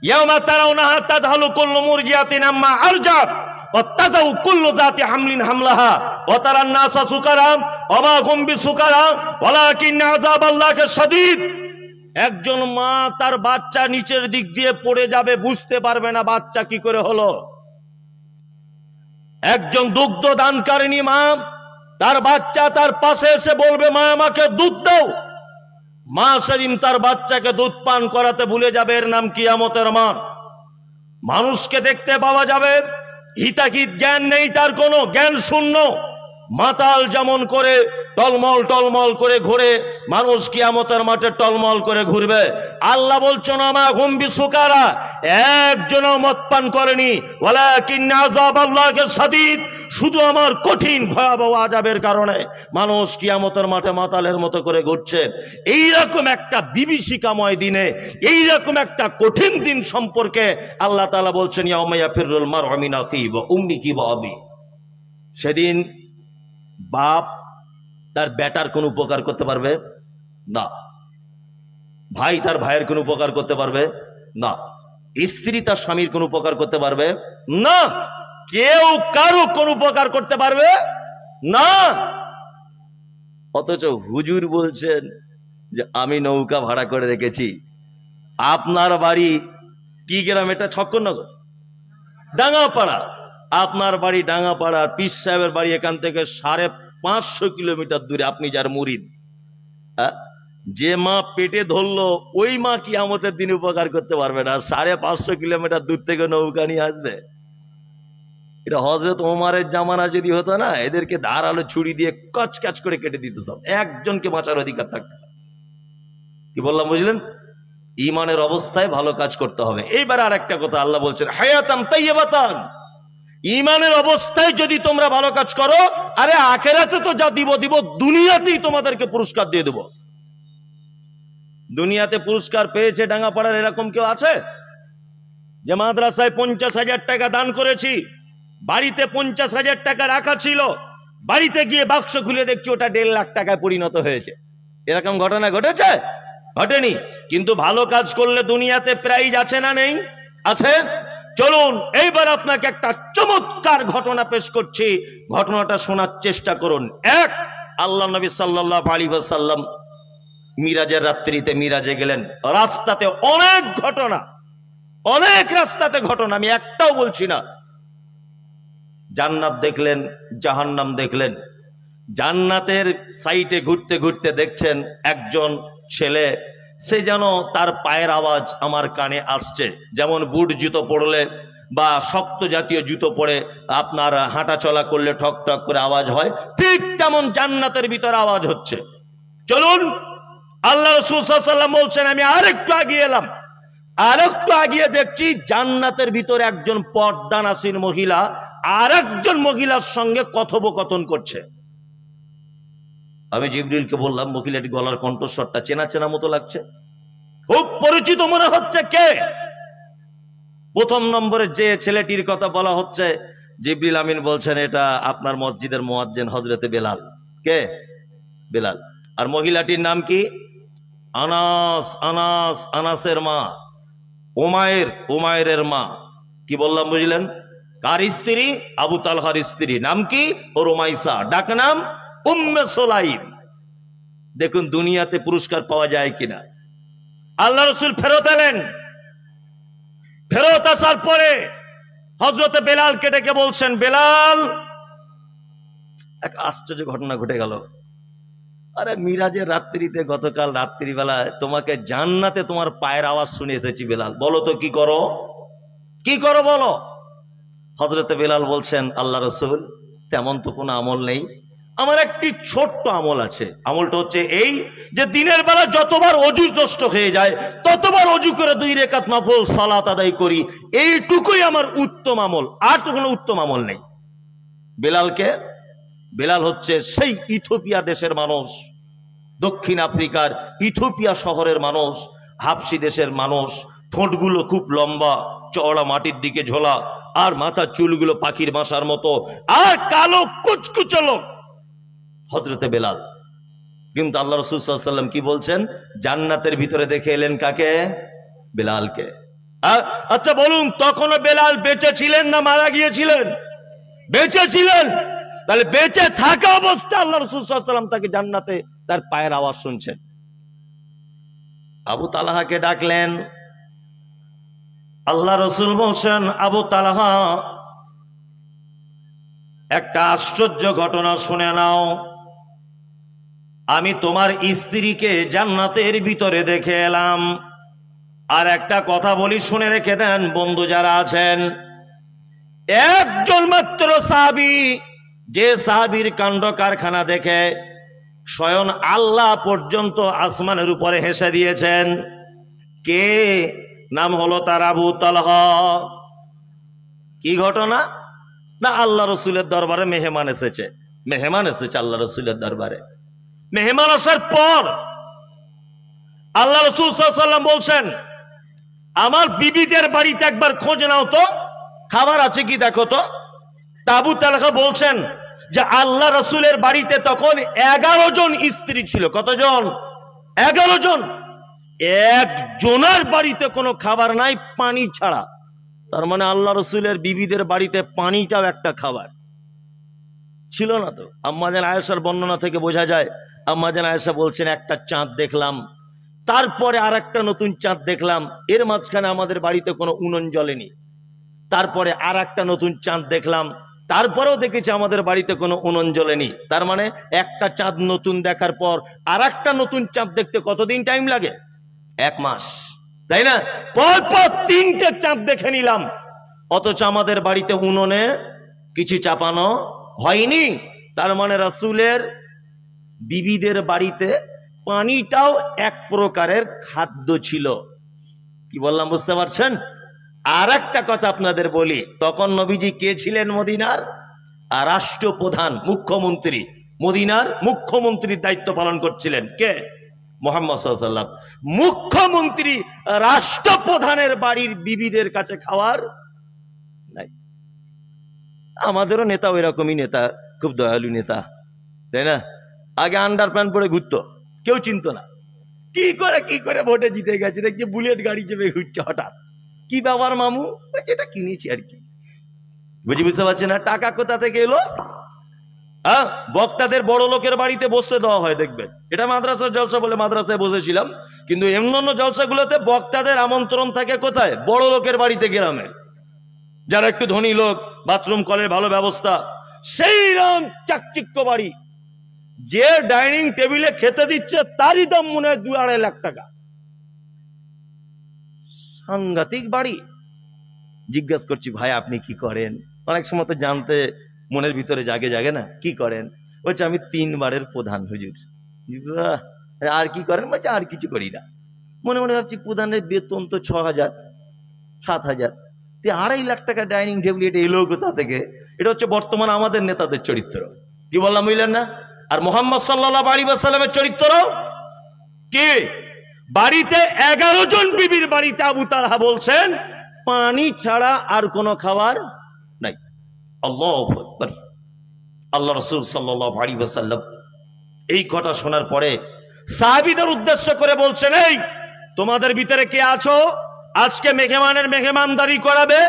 ইয়াউমা তারাউনাহা তাযহালু কুল্লু মুরজিআতিন আম্মা আরজাত ওয়া তাযাউ কুল্লু যাতি হামলিন হামলাহা ওয়া তারান নাসা সুকারা ওয়া মা হুম বিসুকারা ওয়ালাকিন আযাবাল্লাহি শাদীদ। একজন মা তার বাচ্চা নিচের দিক দিয়ে পড়ে যাবে, বুঝতে পারবে না বাচ্চা কি করে হলো। একজন দুগ্ধ দানকারিনী মা, তার বাচ্চা তার পাশে এসে বলবে, মা আমাকে দুধ দাও। মা সেদিন তার বাচ্চাকে দুধ পান করাতে ভুলে যাবে। এর নাম কিয়ামতের মাঠ। মানুষকে দেখতে পাওয়া যাবে, হিতাহিত জ্ঞান নেই, তার কোনো জ্ঞান শূন্য, মাতাল যেমন করে টলমল টলমল করে ঘুরে, মানুষ কিয়ামতের মাঠে টলমল করে ঘুরবে। আল্লাহ বলছেন, আমা হুম বিসুকারা, একজনও মদ পান করেনি, ওয়ালাকিন আযাবাল্লাহি শাদীদ, শুধু আমার কঠিন ভয়াবহ আযাবের কারণে মানুষ কিয়ামতের মাঠে মাতালের মতো করে ঘুরছে। এইরকম একটা বিভীষিকাময় দিনে, এইরকম একটা কঠিন দিন সম্পর্কে আল্লাহ তাআলা বলছেন, ইয়াউমা ইয়াফিরুল মারউ মিন আখিহি ওয়া উম্মিহি ওয়া আবি। সেদিন বাপ তার বেটার কোনো উপকার করতে পারবে না, ভাই তার ভাইয়ের কোনো উপকার করতে পারবে না, স্ত্রী তার স্বামীর কোনো উপকার করতে পারবে না, কেউ কারো কোনো উপকার করতে পারবে না। অথচ হুজুর বলছেন যে আমি নৌকা ভাড়া করে রেখেছি। আপনার বাড়ি কি গ্রাম? এটা ছক্করনগর, ডাঙ্গাপাড়া। আপনার বাড়ি ডাঙ্গাপাড়া, পীর সাহেবের বাড়ি এখান থেকে 550 কিলোমিটার দূরে। আপনি যার মুরিদ, যে মা পেটে ধরলো ওই মা কিয়ামতের দিন উপকার করতে পারবে না। 550 কিলোমিটার দূর থেকে নৌকা নিয়ে আসবে। এটা হযরত ওমরের জামানা যদি হতো না, এদেরকে ধারালো ছুরি দিয়ে কচকাচ করে কেটে দিত সব। একজনকে বাঁচার অধিকার থাকতো না। কি বললাম বুঝলেন? ঈমানের অবস্থায় ভালো কাজ করতে হবে। এইবার আর একটা কথা আল্লাহ বলছেন, হায়াতান তাইয়্যিবাতান। ঈমানের অবস্থায় যদি তোমরা ভালো কাজ করো, আরে আখিরাতে তো যা দিব দুনিয়াতেই তোমাদেরকে পুরস্কার দিয়ে দেব। দুনিয়াতে পুরস্কার পেয়েছে ডাঙ্গাপাড়ার এরকম কেউ আছে? যে মাদ্রাসায় 50,000 টাকা দান করেছি, বাড়িতে 50,000 টাকা রাখা ছিল, বাড়িতে গিয়ে বাক্স খুলে দেখছি ওটা 1.5 লাখ টাকায় পরিণত হয়েছে। এরকম ঘটনা ঘটেছে? ঘটেনি। কিন্তু ভালো কাজ করলে দুনিয়াতে প্রাইজ আছে না নেই? আছে। চলুন এইবার আপনাকে একটা চমৎকার ঘটনা পেশ করছি, ঘটনাটা শোনার চেষ্টা করুন। এক, আল্লাহ নবী সাল্লাল্লাহু আলাইহি ওয়াসাল্লাম মিরাজের রাত্রিতে মিরাজে গেলেন। রাস্তাতে অনেক ঘটনা, অনেক রাস্তাতে ঘটনা, আমি একটাও বলছি না। জান্নাত দেখলেন, জাহান্নাম দেখলেন। জান্নাতের সাইটে ঘুরতে ঘুরতে দেখছেন একজন ছেলে, সে যেন তার পায়ের আওয়াজ আমার কানে আসছে। যেমন বুট জুতো পরলে বা শক্ত জাতীয় জুতো পরে আপনার হাঁটা চলা করলে ঠক ঠক করে আওয়াজ হয়, ঠিক তেমন জান্নাতের ভিতরে আওয়াজ হচ্ছে। চলুন, আল্লাহ রাসূল সাল্লাল্লাহু আলাইহি ওয়াসাল্লাম বলছেন, আমি আরেকটু আগিয়ে এলাম, আরেকটু আগিয়ে দেখছি জান্নাতের ভিতরে একজন পর্দানাসীন মহিলা আরেকজন মহিলার সঙ্গে কথোপকথন করছে। আমি জিবরিলকে বললাম, মহিলাটি গলার কণ্ঠস্বরটা চেনা চেনা মতো লাগছে, খুব পরিচিত মনে হচ্ছে। কে? প্রথম নম্বরে যে ছেলেটির কথা বলা হচ্ছে, জিবরিল আমিন বলছেন, এটা আপনার মসজিদের মুয়াজ্জিন হযরতে বেলাল। কে? বেলাল। আর মহিলাটির নাম কি? আনাস। আনাস, আনাসের মা। উমায়ের, উমায়েরের মা। কি বললাম বুঝলেন? কার স্ত্রী? আবু তালহার স্ত্রী। নাম কি? ও রুমাইসা, ডাক নাম উম্মে সুলাইম। দেখুন দুনিয়াতে পুরস্কার পাওয়া যায় কিনা। আল্লাহ রাসূল ফেরত এলেন। ফেরত আসার পরে হযরতে বেলালকে ডেকে বলছেন, বেলাল, এক আশ্চর্য ঘটনা ঘটে গেল। আরে মিরাজের রাত্রিতে, গতকাল রাত্রিবেলায় তোমাকে জান্নাতে তোমার পায়ের আওয়াজ শুনে এসেছি বেলাল, বলো তো কি করো, কি করো বলো। হযরতে বেলাল বলছেন, আল্লাহ রাসূল, তেমন তো কোনো আমল নেই, আমার একটি ছোট্ট আমল আছে। আমলটা হচ্ছে এই যে দিনের বেলা যতবার অজু নষ্ট হয়ে যায় ততবার অজু করে 2 রাকাত নফল সালাত আদায় করি, এইটুকুই আমার উত্তম আমল, আর তো কোনো উত্তম আমল নেই। বেলালকে, বেলাল হচ্ছে সেই ইথিওপিয়া দেশের মানুষ, দক্ষিণ আফ্রিকার ইথিওপিয়া শহরের মানুষ, হাবশি দেশের মানুষ। ঠোঁটগুলো খুব লম্বা চওড়া, মাটির দিকে ঝোলা, আর মাথার চুলগুলো পাখির বাসার মতো, আর কালো কুচকুচে লোক হযরতে বেলাল। কিন্তু আল্লাহ রাসূল সাল্লাল্লাহু আলাইহি ওয়াসাল্লাম কি বলছেন? জান্নাতের ভিতরে দেখে এলেন কাকে? বেলালকে। আচ্ছা বলুন, তখনও বেলাল বেঁচে ছিলেন না মারা গিয়েছিলেন? বেঁচে ছিলেন। তাহলে বেঁচে থাকা অবস্থা আল্লাহ রাসূল সাল্লাল্লাহু আলাইহি ওয়াসাল্লাম তাকে জান্নাতে তার পায়ের আওয়াজ শুনছেন। আবু তালহাকে ডাকলেন। আল্লাহ রাসূল বলছেন, আবু তালহা, একটা আশ্চর্য ঘটনা শুনে নাও। আমি তোমার স্ত্রীকে জান্নাতের ভিতরে দেখে এলাম। আর একটা কথা বলি, শুনে রেখে দেন বন্ধু যারা আছেন, একজন মাত্র সাহাবী, যে সাহাবীর কাণ্ড কারখানা দেখে স্বয়ং আল্লাহ পর্যন্ত আসমানের উপরে হেসে দিয়েছেন। কে? নাম হলো তার আবু তালহা। কি ঘটনা? না, আল্লাহ রসুলের দরবারে মেহমান এসেছে, মেহমান এসেছে আল্লাহ রসুলের দরবারে। মেহমান আসার পর আল্লাহ রসুল সাল্লাল্লাহু আলাইহি ওয়াসাল্লাম বলছেন, আমার বিবিদের বাড়িতে একবার খোঁজ নাও তো, খাবার আছে কি দেখো তো। আবু তালহা বলছেন যে আল্লাহ রসুলের বাড়িতে তখন 11 জন স্ত্রী ছিল। কতজন? 11 জন। একজনের বাড়িতে কোনো খাবার নাই, পানি ছাড়া। তার মানে আল্লাহ রসুলের বিবিদের বাড়িতে পানিটাও একটা খাবার ছিল না। তো আম্মা জান আয়েশার বর্ণনা থেকে বোঝা যায়, আম্মা জান আয়েশা বলছেন, একটা চাঁদ দেখলাম, তারপরে আর একটা নতুন চাঁদ দেখলাম, এর মাঝখানে আমাদের বাড়িতে কোনো উনুন জ্বলেনি। তারপরে আর একটা নতুন চাঁদ দেখলাম, তারপরেও দেখেছি আমাদের বাড়িতে কোনো উনুন জ্বলেনি। তার মানে একটা চাঁদ নতুন দেখার পর আর একটা নতুন চাঁদ দেখতে কতদিন টাইম লাগে? 1 মাস, তাই না? পরপর 3টে চাঁদ দেখে নিলাম, অথচ আমাদের বাড়িতে উনুনে কিছু চাপানো হয়নি। তার মানে রাসূলের বিবিদের বাড়িতে পানিটাও এক প্রকারের খাদ্য ছিল। কি বললাম বুঝতে পারছেন? আর একটা কথা আপনাদের বলি, তখন নবীজি কে ছিলেন? মদিনার রাষ্ট্রপ্রধান, মুখ্যমন্ত্রী। মদিনার মুখ্যমন্ত্রীর দায়িত্ব পালন করছিলেন কে? মুহাম্মদ সাল্লাল্লাহু আলাইহি ওয়াসাল্লাম মুখ্যমন্ত্রী রাষ্ট্রপ্রধানের বাড়ির বিবিদের কাছে খাওয়ার নাই। আমাদেরও নেতা ওই রকমই নেতা, খুব দয়ালু নেতা, তাই না? আগে আন্ডার প্যান্ট পরে ঘুরতো, কেউ চিনতো না। কি করে ভোটে জিতে গেছে, দেখছি বুলেট গাড়ি চেপে ঘুরছে। হঠাৎ কি ব্যাপার মামু? এটা কিনেছি আর কি। বুঝতে পারছে না টাকা কোথা থেকে এলো। হ্যাঁ, বক্তাদের বড় লোকের বাড়িতে বসতে দেওয়া হয়, দেখবেন। এটা মাদ্রাসার জলসা বলে মাদ্রাসায় বসেছিলাম, কিন্তু অন্যান্য জলসাগুলোতে বক্তাদের আমন্ত্রণ থাকে কোথায়? বড় লোকের বাড়িতে, গ্রামের যারা একটু ধনী লোক, বাথরুম কলের ভালো ব্যবস্থা, সেই রকম চাকচিক্য বাড়ি। যে ডাইনিং টেবিলে খেতে দিচ্ছে তারই দাম মনে হয় 2-2.5 লাখ টাকা। সাংঘাতিক বাড়ি। জিজ্ঞাসা করছি, ভাই আপনি কি করেন? অনেক সময় তো জানতে মনের ভিতরে জাগে না, কি করেন? বলছে আমি 3 বারের প্রধান হুজুর। আর কি করেন? বলছে আর কিছু করি না। মনে মনে ভাবছি প্রধানের বেতন তো 6,000-7,000, 2.5 লাখ টাকা ডাইনিং টেবিল, এটা এলো কোথা থেকে? এটা হচ্ছে বর্তমান আমাদের নেতাদের চরিত্র। কি বললাম, বুঝলেন না? আর মুহাম্মদ সাল্লাল্লাহু আলাইহি ওয়াসাল্লামের চরিত্র কি? বাড়িতে 11 জন বিবির বাড়িতে আবু তালহা বলছেন পানি ছাড়া আর কোনো খাবার নাই। আল্লাহু আকবার। আল্লাহ রাসূল সাল্লাল্লাহু আলাইহি ওয়াসাল্লাম এই কথা শোনার পরে সাহাবীদের উদ্দেশ্য করে বলছেন, এই তোমাদের ভিতরে কে আছো আজকে মেহমানের মেহমানদারি করাবে?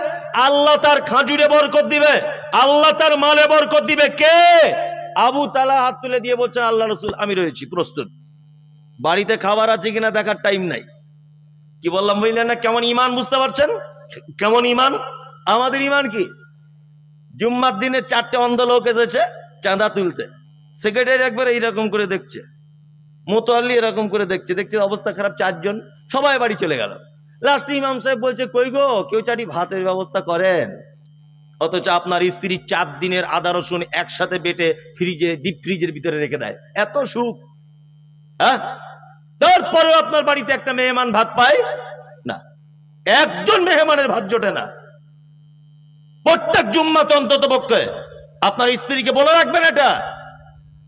আল্লাহ তার খাজুরে বরকত দিবে, আল্লাহ তার মালে বরকত দিবে। কে? আবু তালহা হাত তুলে দিয়ে বলছেন, আল্লাহ রাসূল আমি রয়েছি প্রস্তুত। বাড়িতে খাবার আছে কিনা দেখার টাইম নাই। কি বললাম বুঝলেন না? কেমন ইমান, বুঝতে পারছেন কেমন ইমান? আমাদের ইমান কি? জুম্মার দিনে 4টে অন্ধ লোক এসেছে চাঁদা তুলতে, সেক্রেটারি একবার এইরকম করে দেখছে, মোতাল্লি এরকম করে দেখছে, অবস্থা খারাপ, 4 জন, সবাই বাড়ি চলে গেল। লাস্টে ইমাম সাহেব বলছে, কই গো, কেউ চাটি ভাতের ব্যবস্থা করেন? অথচ আপনার স্ত্রী 4 দিনের আদা রসুন একসাথে বেটে ফ্রিজে, ডিপ ফ্রিজের ভিতরে রেখে দেয়, এত সুখ। হ্যাঁ, তারপরেও আপনার বাড়িতে একটা মেহমান ভাত পায় না, একজন মেহমানের ভাত জোটে না। প্রত্যেক জুম্মাতে অন্তত পক্ষে আপনার স্ত্রীকে বলে রাখবেন এটা,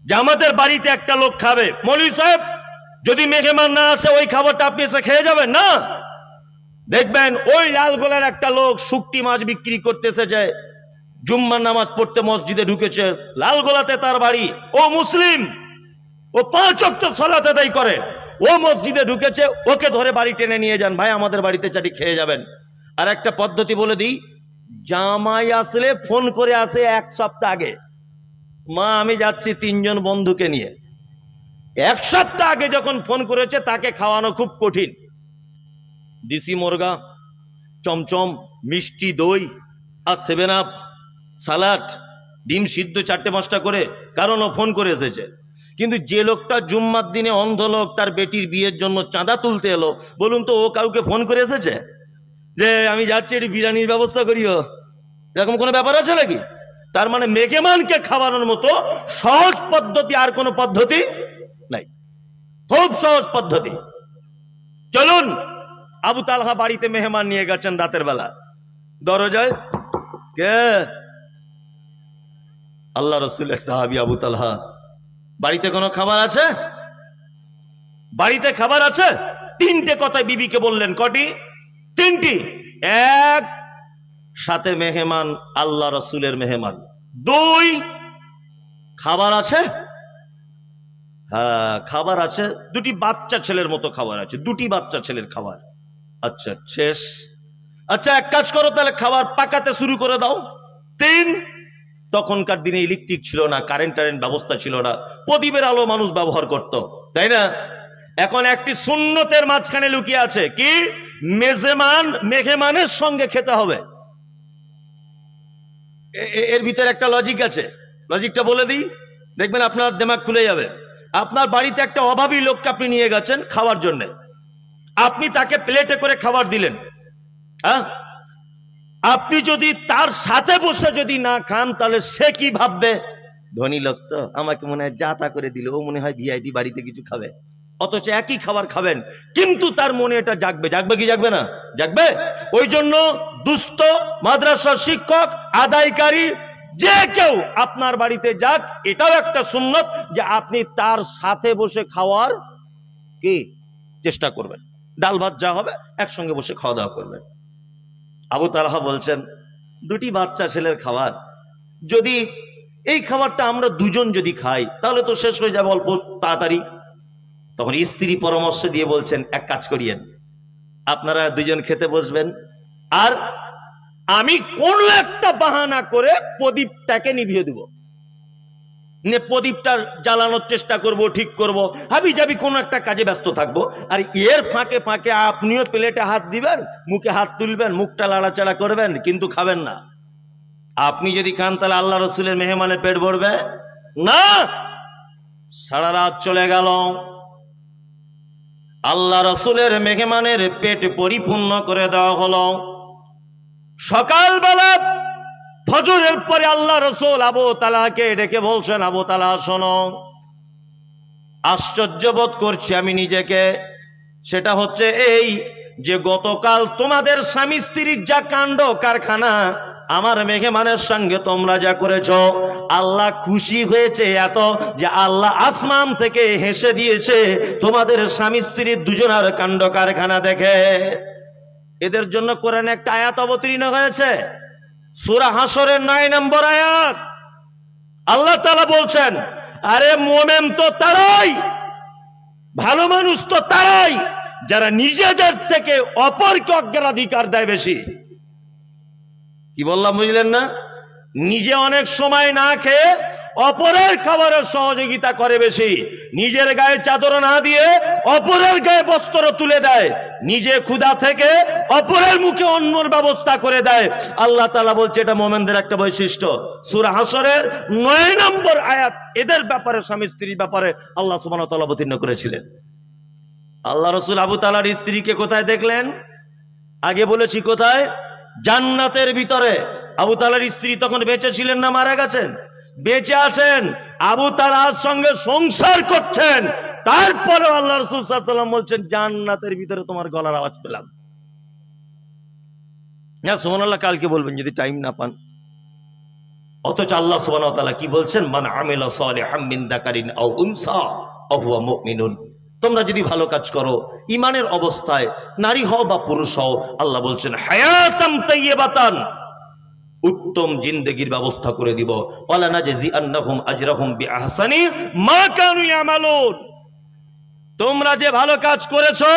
যে আমাদের বাড়িতে একটা লোক খাবে। মৌলভী সাহেব, যদি মেহমান না আসে ওই খাবারটা আপনি এসে খেয়ে যাবেন না। দেখবেন ওই লালগোলার একটা লোক শুকটি মাছ বিক্রি করতেছে, যে জুম্মার নামাজ পড়তে মসজিদে ঢুকেছে, লালগোলাতে তার বাড়ি, ও মুসলিম, ও 5 ওয়াক্ত সালাত আদায় করে, ও মসজিদে ঢুকেছে, ওকে ধরে বাড়ি টেনে নিয়ে যান, ভাই আমাদের বাড়িতে চাটি খেয়ে যাবেন। আর একটা পদ্ধতি বলে দিই, জামাই আসলে ফোন করে আসে 1 সপ্তাহ আগে, মা আমি যাচ্ছি 3 জন বন্ধুকে নিয়ে। 1 সপ্তাহ আগে যখন ফোন করেছে, তাকে খাওয়ানো খুব কঠিন। দেশি মুরগা, চমচম, মিষ্টি দই আর 7 আপ, সালাড, ডিম সিদ্ধ 4টে-5টা করে, কারণ ও ফোন করে এসেছে। কিন্তু যে লোকটা জুম্মার দিনে অন্ধ লোক, তার বেটির বিয়ের জন্য চাঁদা তুলতে এলো, বলুন তো ও কাউকে ফোন করে এসেছে যে আমি যাচ্ছি একটু বিরিয়ানির ব্যবস্থা করিও? এরকম কোনো ব্যাপার আছে নাকি? তার মানে মেহমানকে খাওয়ানোর মতো সহজ পদ্ধতি আর কোনো পদ্ধতি নাই, খুব সহজ পদ্ধতি। চলুন, আবু তালহা বাড়িতে মেহমান নিয়ে গেছেন রাতের বেলা, দরজায় কে? আল্লাহ রাসূলের সাহাবী আবু তালহা। বাড়িতে কোনো খাবার আছে? বাড়িতে খাবার আছে। 3টে কথায় বিবিকে বললেন। কটি? 3টি। 1, সাথে মেহমান, আল্লাহ রাসূলের মেহমান। 2, খাবার আছে। হ্যাঁ, খাবার আছে। 2টি বাচ্চা ছেলের মতো খাবার আছে, 2টি বাচ্চা ছেলের খাবার। আচ্ছা, শেষ। আচ্ছা, এক কাজ করো তাহলে, খাবার পাকাতে শুরু করে দাও। 3, তখনকার দিনে ইলেকট্রিক ছিল না, কারেন্ট ব্যবস্থা ছিল না, প্রদীপের আলো মানুষ ব্যবহার করত, তাই না? এখন একটি সুন্নতের মাঝখানে লুকিয়ে আছে, কি? মেহমানের সঙ্গে খেতে হবে। এর ভিতরে একটা লজিক আছে, লজিকটা বলে দিই, দেখবেন আপনার দিমাগ খুলে যাবে। আপনার বাড়িতে একটা অভাবী লোককে আপনি নিয়ে গেছেন খাওয়ার জন্য, আপনি তাকে প্লেটে করে খাবার দিলেন। হ্যাঁ, আপনি যদি তার সাথে বসে যদি না খান, তাহলে সে কি ভাববে? ধনী লোক তো, আমাকে মনে হয় যা তা করে দিল, ও মনে হয় ভিআইপি বাড়িতে কিছু খাবে। অথচ একই খাবার খাবেন, কিন্তু তার মনে এটা জাগবে। জাগবে কি জাগবে না? জাগবে। ওই জন্য দুস্থ, মাদ্রাসার শিক্ষক, আদায়কারী, যে কেউ আপনার বাড়িতে যাক, এটাও একটা সুন্নত যে আপনি তার সাথে বসে খাওয়ার কি চেষ্টা করবেন, ডাল ভাত যা হবে একসঙ্গে বসে খাওয়া দাওয়া করবেন। আবু তালহা বলছেন, দুটি বাচ্চা ছেলের খাবার, যদি এই খাবারটা আমরা দুজন যদি খাই তাহলে তো শেষ হয়ে যাবে অল্প তাড়াতাড়ি। তখন স্ত্রী পরামর্শ দিয়ে বলছেন, এক কাজ করিয়েন, আপনারা দুজন খেতে বসবেন, আর আমি কোন একটা বাহানা করে প্রদীপটাকে নিভিয়ে দেব, প্রদীপটা জ্বালানোর চেষ্টা করব, ঠিক করব, হাবি যাবি কোন একটা কাজে ব্যস্ত থাকবো, আর এর ফাঁকে ফাঁকে আপনিও প্লেটে হাত দিবেন, মুখে হাত তুলবেন, মুখটা লাড়াচাড়া করবেন, কিন্তু খাবেন না। আপনি যদি খান তাহলে আল্লাহ রসুলের মেহমানের পেট ভরবে না। সারা রাত চলে গেল, আল্লাহ রসুলের মেহমানের পেট পরিপূর্ণ করে দেওয়া হলো। সকালবেলা ফজরের পরে আল্লাহ রসুল আবু তালহাকে ডেকে বলছেন, আবু তালহা শোনো, আশ্চর্য বোধ করছি আমি নিজেকে, সেটা হচ্ছে এই যে গতকাল তোমাদের স্বামী স্ত্রীর যা কাণ্ড কারখানা আমার মেহমানের সঙ্গে তোমরা যা করেছ, আল্লাহ খুশি হয়েছে এত যে আল্লাহ আসমান থেকে হেসে দিয়েছে তোমাদের স্বামী স্ত্রীর দুজনের কাণ্ড কারখানা দেখে। এদের জন্য কোরআনে একটা আয়াত অবতীর্ণ হয়েছে, সূরা হাসরের 9 নম্বর আয়াত। আল্লাহ তাআলা বলছেন, আরে মোমেন তো তারাই, ভালো মানুষ তো তারাই যারা নিজেদের থেকে অপরকে অগ্রাধিকার দেয় বেশি। কি বললাম বুঝলেন না? নিজে অনেক সময় না খেয়ে অপরের খাবারের সহযোগিতা করে বেশি, নিজের গায়ে চাদর না দিয়ে অপরের গায়ে বস্ত্র তুলে দেয়, নিজে ক্ষুধা থেকে অপরের মুখে অন্নর ব্যবস্থা করে দেয়। আল্লাহ তাআলা বলছে এটা মুমিনদের একটা বৈশিষ্ট্য। সূরা হাসরের 9 নম্বর আয়াত এদের ব্যাপারে, স্বামী স্ত্রীর ব্যাপারে আল্লাহ সুবহানাহু ওয়া তাআলা অবতীর্ণ করেছিলেন। আল্লাহ রাসূল আবু তালহার স্ত্রীকে কোথায় দেখলেন? আগে বলেছি কোথায়? জান্নাতের ভিতরে। আবু তালহার স্ত্রী তখন বেঁচে ছিলেন না মারা গেছেন? বেঁচে আছেন, আবু তালহার সঙ্গে সংসার করছেন। তারপরে আল্লাহ রাসূল সাল্লাল্লাহু আলাইহি ওয়াসাল্লাম বলছেন, জান্নাতের ভিতরে তোমার গলার আওয়াজ পেলাম। হ্যাঁ সুবহানাল্লাহ, কালকে বলবেন যদি টাইম না পান। অথচ আল্লাহ সুবহানাহু ওয়া তাআলা কি বলছেন? মান আমিলা সালিহাম মিন যাকারিন আও উনসা ওয়া হুয়া মুমিনুন। তোমরা যদি ভালো কাজ করো ইমানের অবস্থায়, নারী হও বা পুরুষ হও, আল্লাহ বলছেন হায়াতাম তাইয়্যিবাতান, উত্তম জিন্দেগির ব্যবস্থা করে দিব। ওয়ালা নাজজিআন্নাহুম আজরাহুম বিআহসানি মা কানু ইয়ামালুন। তোমরা যে ভালো কাজ করেছো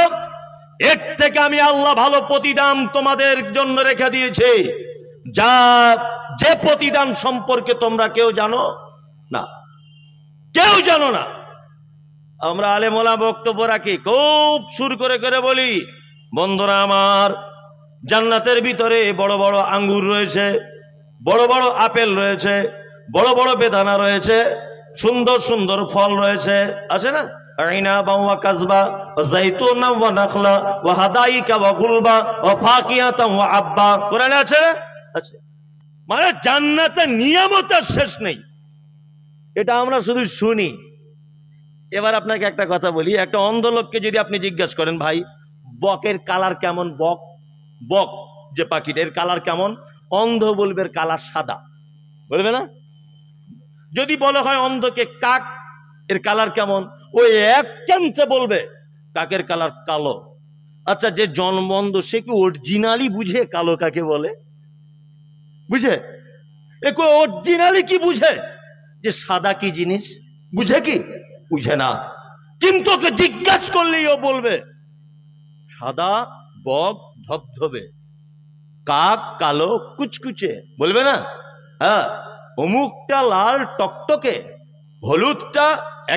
এর থেকে আমি আল্লাহ ভালো প্রতিদান তোমাদের জন্য রেখে দিয়েছি, যা যে প্রতিদান সম্পর্কে তোমরা কেউ জানো না, কেউ জানো না। আমরা আলেম ওলামা বক্তব্য রাখি, খুব সুর করে করে বলি, বন্ধুরা আমার, জান্নাতের ভিতরে বড় বড় আঙ্গুর রয়েছে, বড় বড় আপেল রয়েছে, বড় বড় বেদানা রয়েছে, সুন্দর সুন্দর ফল রয়েছে, আছে না? আইনাবা ওয়া কাযবা ওয়া যাইতুনা ওয়া নাখলা ওয়া হাদাইকা ওয়া গুলবা ওয়া ফাকিহাতান ওয়া আব্বা, কোরআনে আছে না? আছে। মানে জান্নাতের নিয়ামতের শেষ নেই, এটা আমরা শুধু শুনি। এবার আপনাকে একটা কথা বলি, একটা অন্ধ লোককে যদি আপনি জিজ্ঞাসা করেন, ভাই বকের কালার কেমন, বক বক যে পাখিটা, এর কালার কেমন? অন্ধ বলবে এর কালার সাদা, বলবে না? যদি বলা হয় অন্ধকে কাক, এর কালার কেমন, ওই এক চান্সে বলবে কাকের কালার কালো। আচ্ছা, যে জন্মন্ধ সে কি অরিজিনালি বুঝে কালো কাকে বলে? বুঝে? অরিজিনালি কি বুঝে যে সাদা কি জিনিস? বুঝে কি? বুঝে না। কিন্তু ওকে জিজ্ঞাসা করলেই ও বলবে সাদা বক ধবধবে, কাক কালো কুচকুচে, বলবে না? হ্যাঁ, অমুকটা লাল টকটকে, হলুদটা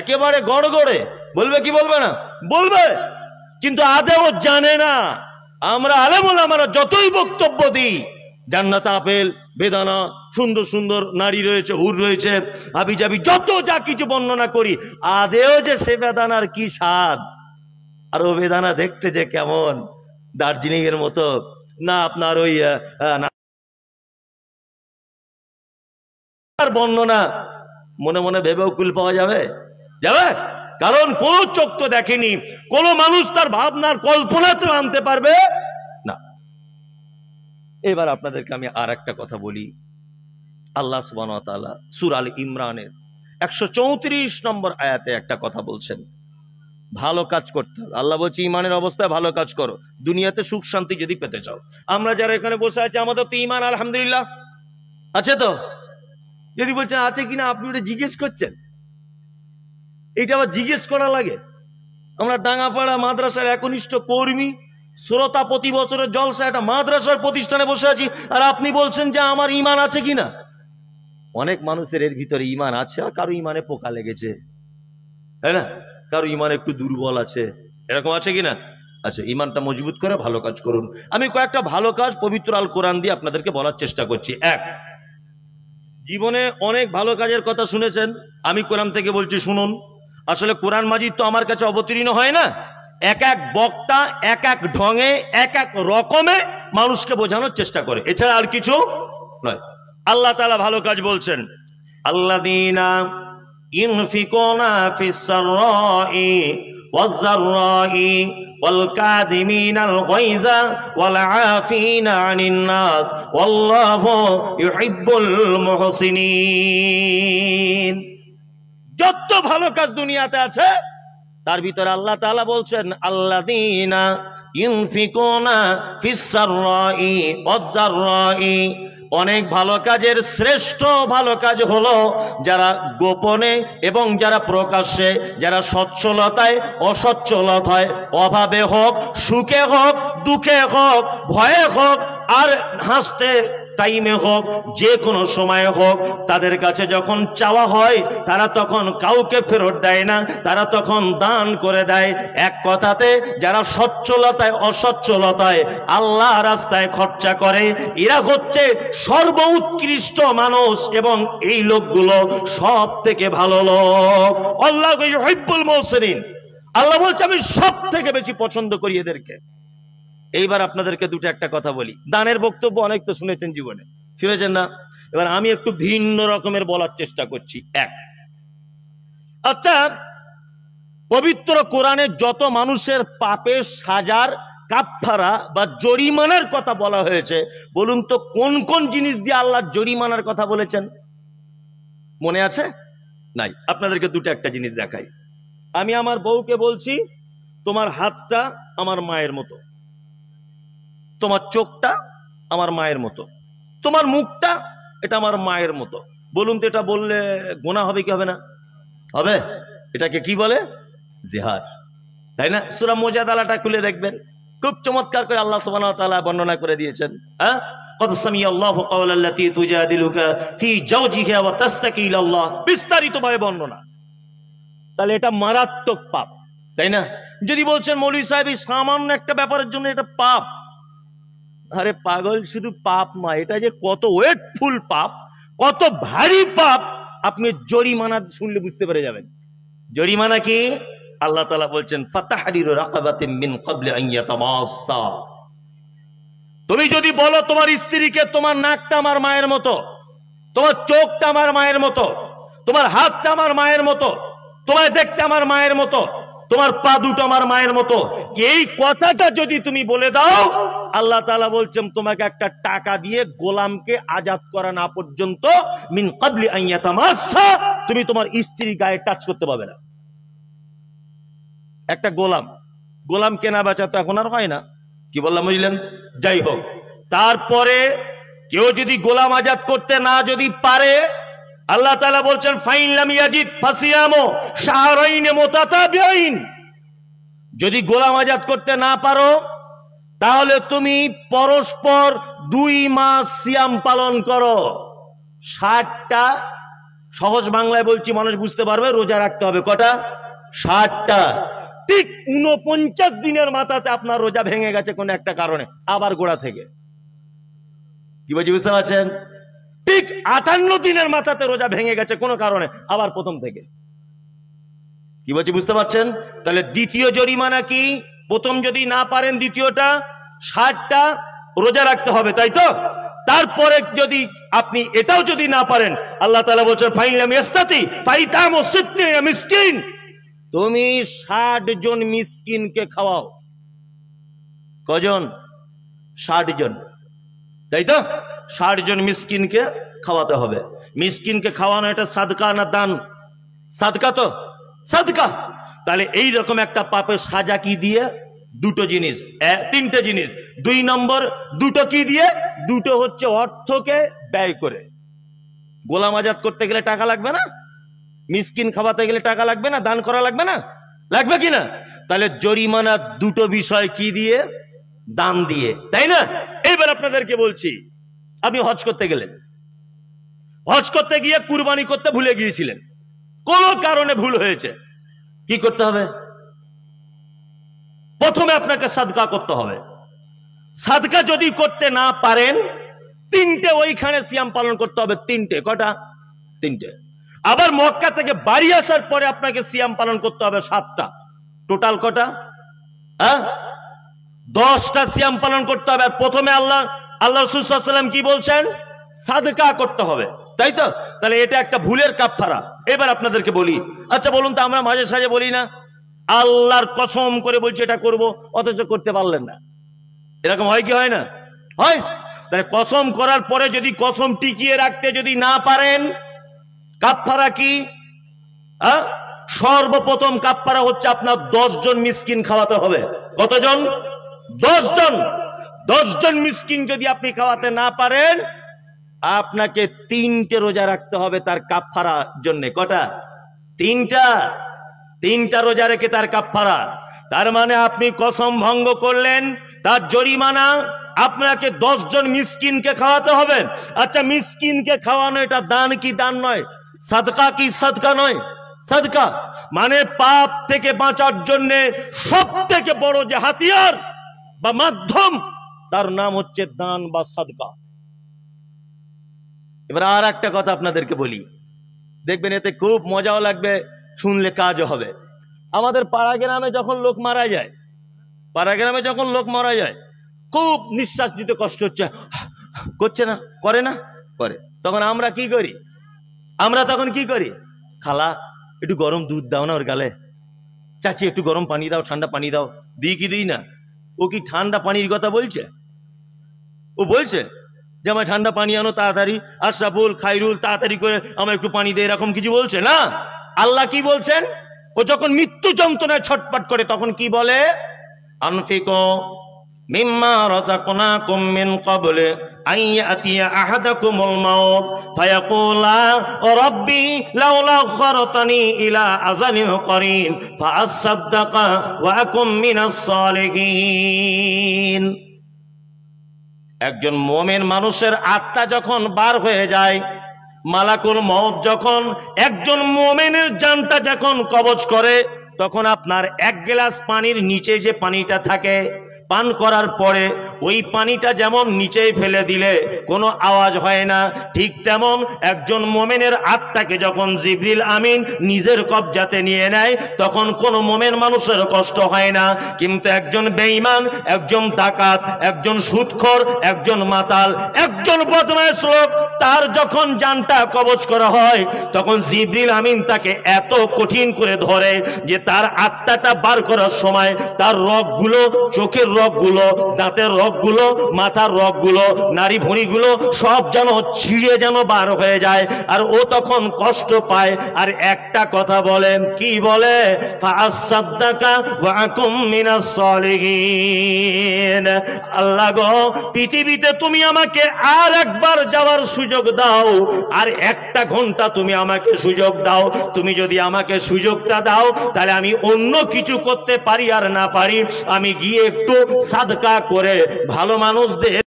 একেবারে গড়গড়ে, বলবে কি বলবে না? বলবে। কিন্তু আদেও জানে না। আমরা আলেম ওলামারা যতই বক্তব্য দিই, জান্নাতে আপেল বেদানা, সুন্দর সুন্দর নারী রয়েছে, হুর রয়েছে, হাবি জাবি যত যা কিছু বর্ণনা করি, আদেও যে সে বেদানার কি স্বাদ, আর ও বেদানা দেখতে যে কেমন, দার্জিলিং এর মতো না আপনার ওই বর্ণনা মনে মনে ভেবেও কুল পাওয়া যাবে? যাবে? কারণ কোন চোখ তো দেখেনি, কোন মানুষ তার ভাবনার কল্পনাতেও আনতে পারবে না। এবার আপনাদেরকে আমি আর একটা কথা বলি। আল্লাহ সুবহানাহু ওয়া তাআলা সূরা আল ইমরানের 134 নম্বর আয়াতে একটা কথা বলছেন, ভালো কাজ করতে হবে। আল্লাহ বলছে ইমানের অবস্থায় ভালো কাজ করো, দুনিয়াতে সুখ শান্তি যদি পেতে চাও। আমরা যারা এখানে বসে আছি আমাদের তো ইমান আলহামদুলিল্লাহ আছে তো। যদি বলছেন আছে কিনা আপনি ওটা জিজ্ঞেস করছেন, এটা আবার জিজ্ঞেস করা লাগে? আমরা ডাঙ্গাপাড়া মাদ্রাসার একনিষ্ঠ কর্মী, শ্রোতা, প্রতি বছরের জলসা একটা মাদ্রাসার প্রতিষ্ঠানে বসে আছি, আর আপনি বলছেন যে আমার ইমান আছে কিনা। অনেক মানুষের এর ভিতরে ইমান আছে, আর কারো ইমানে পোকা লেগেছে, তাই না? কারো ইমান একটু দুর্বল আছে, এরকম আছে কিনা? আচ্ছা, ইমানটা মজবুত করে ভালো কাজ করুন। আমি কয়েকটা ভালো কাজ পবিত্র আল কোরআন দিয়ে আপনাদেরকে বলার চেষ্টা করছি। এক, জীবনে অনেক ভালো কাজের কথা শুনেছেন, আমি কোরআন থেকে বলছি শুনুন। আসলে কোরআন মাজিদ তো আমার কাছে অবতীর্ণ হয় না, এক এক বক্তা এক এক ঢঙে এক এক রকমে মানুষকে বোঝানোর চেষ্টা করে, এছাড়া আর কিছু নয়। আল্লাহ তাআলা ভালো কাজ বলছেন, আল্লাযীনা ইনফিকুনা ফিস সাররাই ওয়াজ যাররাই ওয়াল কাযিমিনাল গায়যা ওয়াল আফিনা আনিন নাস ওয়াল্লাহু ইউহিব্বুল মুহসিনিন। যত ভালো কাজ দুনিয়াতে আছে তার ভিতরে আল্লাহ তাআলা বলছেন আল্লাযীনা ইনফিকুনা ফিস সাররাই ওয়াজ যাররাই। অনেক ভালো কাজের শ্রেষ্ঠ ভালো কাজ হলো যারা গোপনে এবং যারা প্রকাশ্যে, যারা সচ্ছলতায় অসচ্ছলতায়, অভাবে হোক সুখে হোক দুঃখে হোক ভয়ে হোক আর হাসতে টাইমে হোক যে কোনো সময় হোক, তাদের কাছে যখন চাওয়া হয় তারা তখন কাউকে ফেরত দেয় না, তারা তখন দান করে দেয়। এক কথাতে যারা সচ্ছলতায় অসচ্ছলতায় আল্লাহ রাস্তায় খরচা করে, এরা হচ্ছে সর্বোৎকৃষ্ট মানুষ এবং এই লোকগুলো সব থেকে ভালো লোক। আল্লাহু ইউহিব্বুল মুহসিনিন। আল্লাহ বলছে আমি সব থেকে বেশি পছন্দ করি এদেরকে। এইবার আপনাদেরকে দুটো একটা কথা বলি। দানের বক্তব্য অনেক তো শুনেছেন জীবনে, শুনেছেন না? এবার আমি একটু ভিন্ন রকমের বলার চেষ্টা করছি। এক, আচ্ছা, পবিত্র কোরআনে যত মানুষের পাপের সাজার কাফফারা বা জরিমানার কথা বলা হয়েছে, বলুন তো কোন কোন জিনিস দিয়ে আল্লাহ জরিমানার কথা বলেছেন? মনে আছে? নাই। আপনাদেরকে দুটো একটা জিনিস দেখাই। আমি আমার বউকে বলছি তোমার হাতটা আমার মায়ের মতো, তোমার চোখটা আমার মায়ের মতো, তোমার মুখটা এটা আমার মায়ের মতো। বলুন তো এটা বললে গুনাহ হবে কি হবে না? হবে। এটাকে কি বলে? জিহাদ, তাই না? সূরা মুজাদালাটা খুলে দেখবেন, খুব চমৎকার করে আল্লাহ সুবহানাহু ওয়া তাআলা বর্ণনা করে দিয়েছেন। হ্যাঁ, কদ সামিআল্লাহু কাওলাল্লাতী তুজাদিলুকা ফি যাওজিহা ওয়া তাসতাকি ইলাল্লাহ, বিস্তারিত ভাবে বর্ণনা। তাহলে এটা মারাত্মক পাপ, তাই না? যদি বলছেন মৌলভী সাহেব এই সামান্য একটা ব্যাপারের জন্য এটা পাপ, আরে পাগল, শুধু পাপ নয়, এটা যে কত ওয়েটফুল পাপ, কত ভারী পাপ, আপনি জরিমানা শুনলে বুঝতে পেরে যাবেন। জরিমানা কি? আল্লাহ তাআলা বলছেন ফাতাহরিরু রাকাবাতিন মিন ক্বাবলি আন ইয়াতামাসসা। তুমি যদি বলো তোমার স্ত্রীকে তোমার নাকটা আমার মায়ের মতো, তোমার চোখটা আমার মায়ের মতো, তোমার হাতটা আমার মায়ের মতো, তোমার দেখতে আমার মায়ের মতো, তোমার পা দুটো আমার মায়ের মতো, এই কথাটা যদি তুমি বলে দাও, আল্লাহ তাআলা বলছেন তোমাকে একটা টাকা দিয়ে গোলামকে আজাদ করা না পর্যন্ত মিন ক্বাবলি আন ইয়াতামাসসা তুমি তোমার স্ত্রী গায়ে টাচ করতে পারবে না। একটা গোলাম কেনা বেচা তো এখন আর হয় না, কি বললাম বুঝলেন? যাই হোক, তারপরে কেউ যদি গোলাম আজাদ করতে না যদি পারে, আল্লাহ তাআলা বলছেন ফাইন লাম ইয়াজিদ ফাসিয়ামু শাহরাইন মুতাতাবিঈন। যদি গোলাম আজাদ করতে না পারো তাহলে তুমি পরস্পর 2 মাস সিয়াম পালন করো। 60টা, সহজ বাংলায় বলছি মানুষ বুঝতে পারবে, রোজা রাখতে হবে কটা? 60টা। ঠিক 49 দিনের মাথাতে আপনার রোজা ভেঙে গেছে কোন একটা কারণে, আবার গোড়া থেকে। কি বলছি বুঝতে পারছেন? ঠিক 58 দিনের মাথাতে রোজা ভেঙে গেছে কোনো কারণে, আবার প্রথম থেকে। কি বলছি বুঝতে পারছেন? তাহলে দ্বিতীয় জরিমানা কি? প্রথম যদি না পারেন দ্বিতীয়টা 60টা রোজা রাখতে হবে, তাই তো? তারপরে যদি আপনি এটাও যদি না পারেন, আল্লাহ তাআলা বলছেন ফাইন লাম ইয়াস্তাতি ফাইতামু 60 মিসকিন, তুমি 60 জন মিসকিনকে খাওয়াও। কজন? 60 জন, তাই তো? 60 জন মিসকিনকে খাওয়াতে হবে। মিসকিনকে খাওয়ানো এটা সাদকা না দান? সাদকা তো, সাদকা। তাহলে এই রকম একটা পাপের সাজা কি দিয়ে? দুটো জিনিস, তিনটে জিনিস। 2 নম্বর দুটো কি দিয়ে? দুটো হচ্ছে অর্থকে ব্যয় করে। গোলাম আজাদ করতে গেলে টাকা লাগবে না? মিসকিন খাওয়াতে গেলে টাকা লাগবে না? দান করা লাগবে না? লাগবে কিনা? তাহলে জরিমানা দুটো বিষয় কি দিয়ে? দান দিয়ে, তাই না? এইবার আপনাদেরকে বলছি, আপনি হজ করতে গেলেন, হজ করতে গিয়ে কুরবানি করতে ভুলে গিয়েছিলেন, কোনো কারণে ভুল হয়েছে, কি করতে হবে? প্রথমে আপনাকে সাদকা করতে হবে। সাদকা যদি করতে না পারেন, 3টে ওইখানে সিয়াম পালন করতে হবে। 3টে, কটা? 3টে। আবার মক্কা থেকে বাড়ি আসার পরে আপনাকে সিয়াম পালন করতে হবে 7টা। টোটাল কটা? 10টা সিয়াম পালন করতে হবে। আর প্রথমে আল্লাহ রাসূল সাল্লাল্লাহু আলাইহি ওয়াসাল্লাম কি বলছেন? সাদকা করতে হবে, তাই তো? তাহলে এটা একটা ভুলের কাফারা। এবার আপনাদেরকে বলি, আচ্ছা বলুন তো, আমরা মাঝে সাঝে বলি না আল্লাহর কসম করে বলছি এটা করব, অথচ করতে পারলেন না? এরকম হয় কি হয় না? হয়। তাহলে কসম করার পরে যদি কসম টিকিয়ে রাখতে যদি না পারেন, কাফারা কি? সর্বপ্রথম কাফারা হচ্ছে আপনার 10 জন মিসকিন খাওয়াতে হবে। কতজন? 10 জন। 10 জন মিসকিন যদি আপনি খাওয়াতে না পারেন, আপনাকে 3টে রোজা রাখতে হবে তার কাফারা জন্য। কটা? 3টা। 3টা রোজা রেখে তার কাফারা। তার মানে আপনি কসম ভঙ্গ করলেন, তার জরিমানা আপনাকে 10 জন মিসকিনকে খাওয়াতে হবে। আচ্ছা, মিসকিনকে খাওয়ানো এটা দান কি দান নয়? সাদকা কি সাদকা নয়? সাদকা। মানে পাপ থেকে বাঁচার জন্য সব থেকে বড় যে হাতিয়ার বা মাধ্যম, তার নাম হচ্ছে দান বা সাদকা। এবার আর একটা কথা আপনাদেরকে বলি, দেখবেন এতে খুব মজাও লাগবে, শুনলে কাজও হবে। আমাদের পাড়া গ্রামে যখন লোক মারা যায়, খুব নিঃশ্বাস নিতে কষ্ট হচ্ছে, করছে না? করে না? করে। তখন আমরা কি করি? তখন কি করি? খালা একটু গরম দুধ দাও না ওর গালে, চাচি একটু গরম পানি দাও, ঠান্ডা পানি দাও। দিই কি দিই না? ও কি ঠান্ডা পানির কথা বলছে? ও বলছে যে আমার ঠান্ডা পানি আনো তাড়াতাড়ি, আশরাফুল, খাইরুল তাড়াতাড়ি করে আমার একটু পানি দে, এরকম কিছু বলছে না। আল্লাহ কি বলছেন? ও যখন মৃত্যু যন্ত্রণায় ছটপট করে তখন কি বলে? আনফিকু মিম্মা রাযাকনাকুম মিন ক্বাবলি আন ইয়াতিয়া আহাদাকুমুল মাউত ফায়াকুলা রাব্বি লাউলা আখখারতানি ইলা আযালিন করিন ফাআসাদদাকা ওয়া আকুম মিনাস সালিহিন। একজন মুমিন মানুষের আত্মা যখন বার হয়ে যায়, মালাকুল মউত যখন একজন মুমিনের জানটা যখন কবজ করে, তখন আপনার 1 গ্লাস পানির নিচে যে পানিটা থাকে, পান করার পরে ওই পানিটা যেমন নিচেই ফেলে দিলে কোনো আওয়াজ হয় না, ঠিক তেমন একজন মুমিনের আত্মাকে যখন জিবরিল আমিন নিজের কবজাতে নিয়ে নেয়, তখন কোনো মুমিন মানুষের কষ্ট হয় না। কিন্তু একজন বেঈমান, একজন ডাকাত, একজন সুদখোর, একজন মাতাল, একজন বদমাশ লোক, তার যখন জানটা কবজ করা হয়, তখন জিবরিল আমিন তাকে এত কঠিন করে ধরে যে তার আত্মাটা বার করার সময় তার রগগুলো, চোখের রগগুলো, দাঁতের রগগুলো, মাথার রগগুলো, নাড়ি ভুঁড়িগুলো সব যেন ছিঁড়ে যেন বার হয়ে যায়। আর ও তখন কষ্ট পায়, আর একটা কথা বলেন, কি বলে? ফাআসাদদাকা ওয়া আকুম মিনাস সালিহিন। আল্লাহ গো, পৃথিবীতে তুমি আমাকে আর একবার যাওয়ার সুযোগ দাও, আর 1টা ঘন্টা তুমি আমাকে সুযোগ দাও। তুমি যদি আমাকে সুযোগটা দাও, তাহলে আমি অন্য কিছু করতে পারি আর না পারি, আমি গিয়ে একটু সাদকা করে ভালো মানুষদের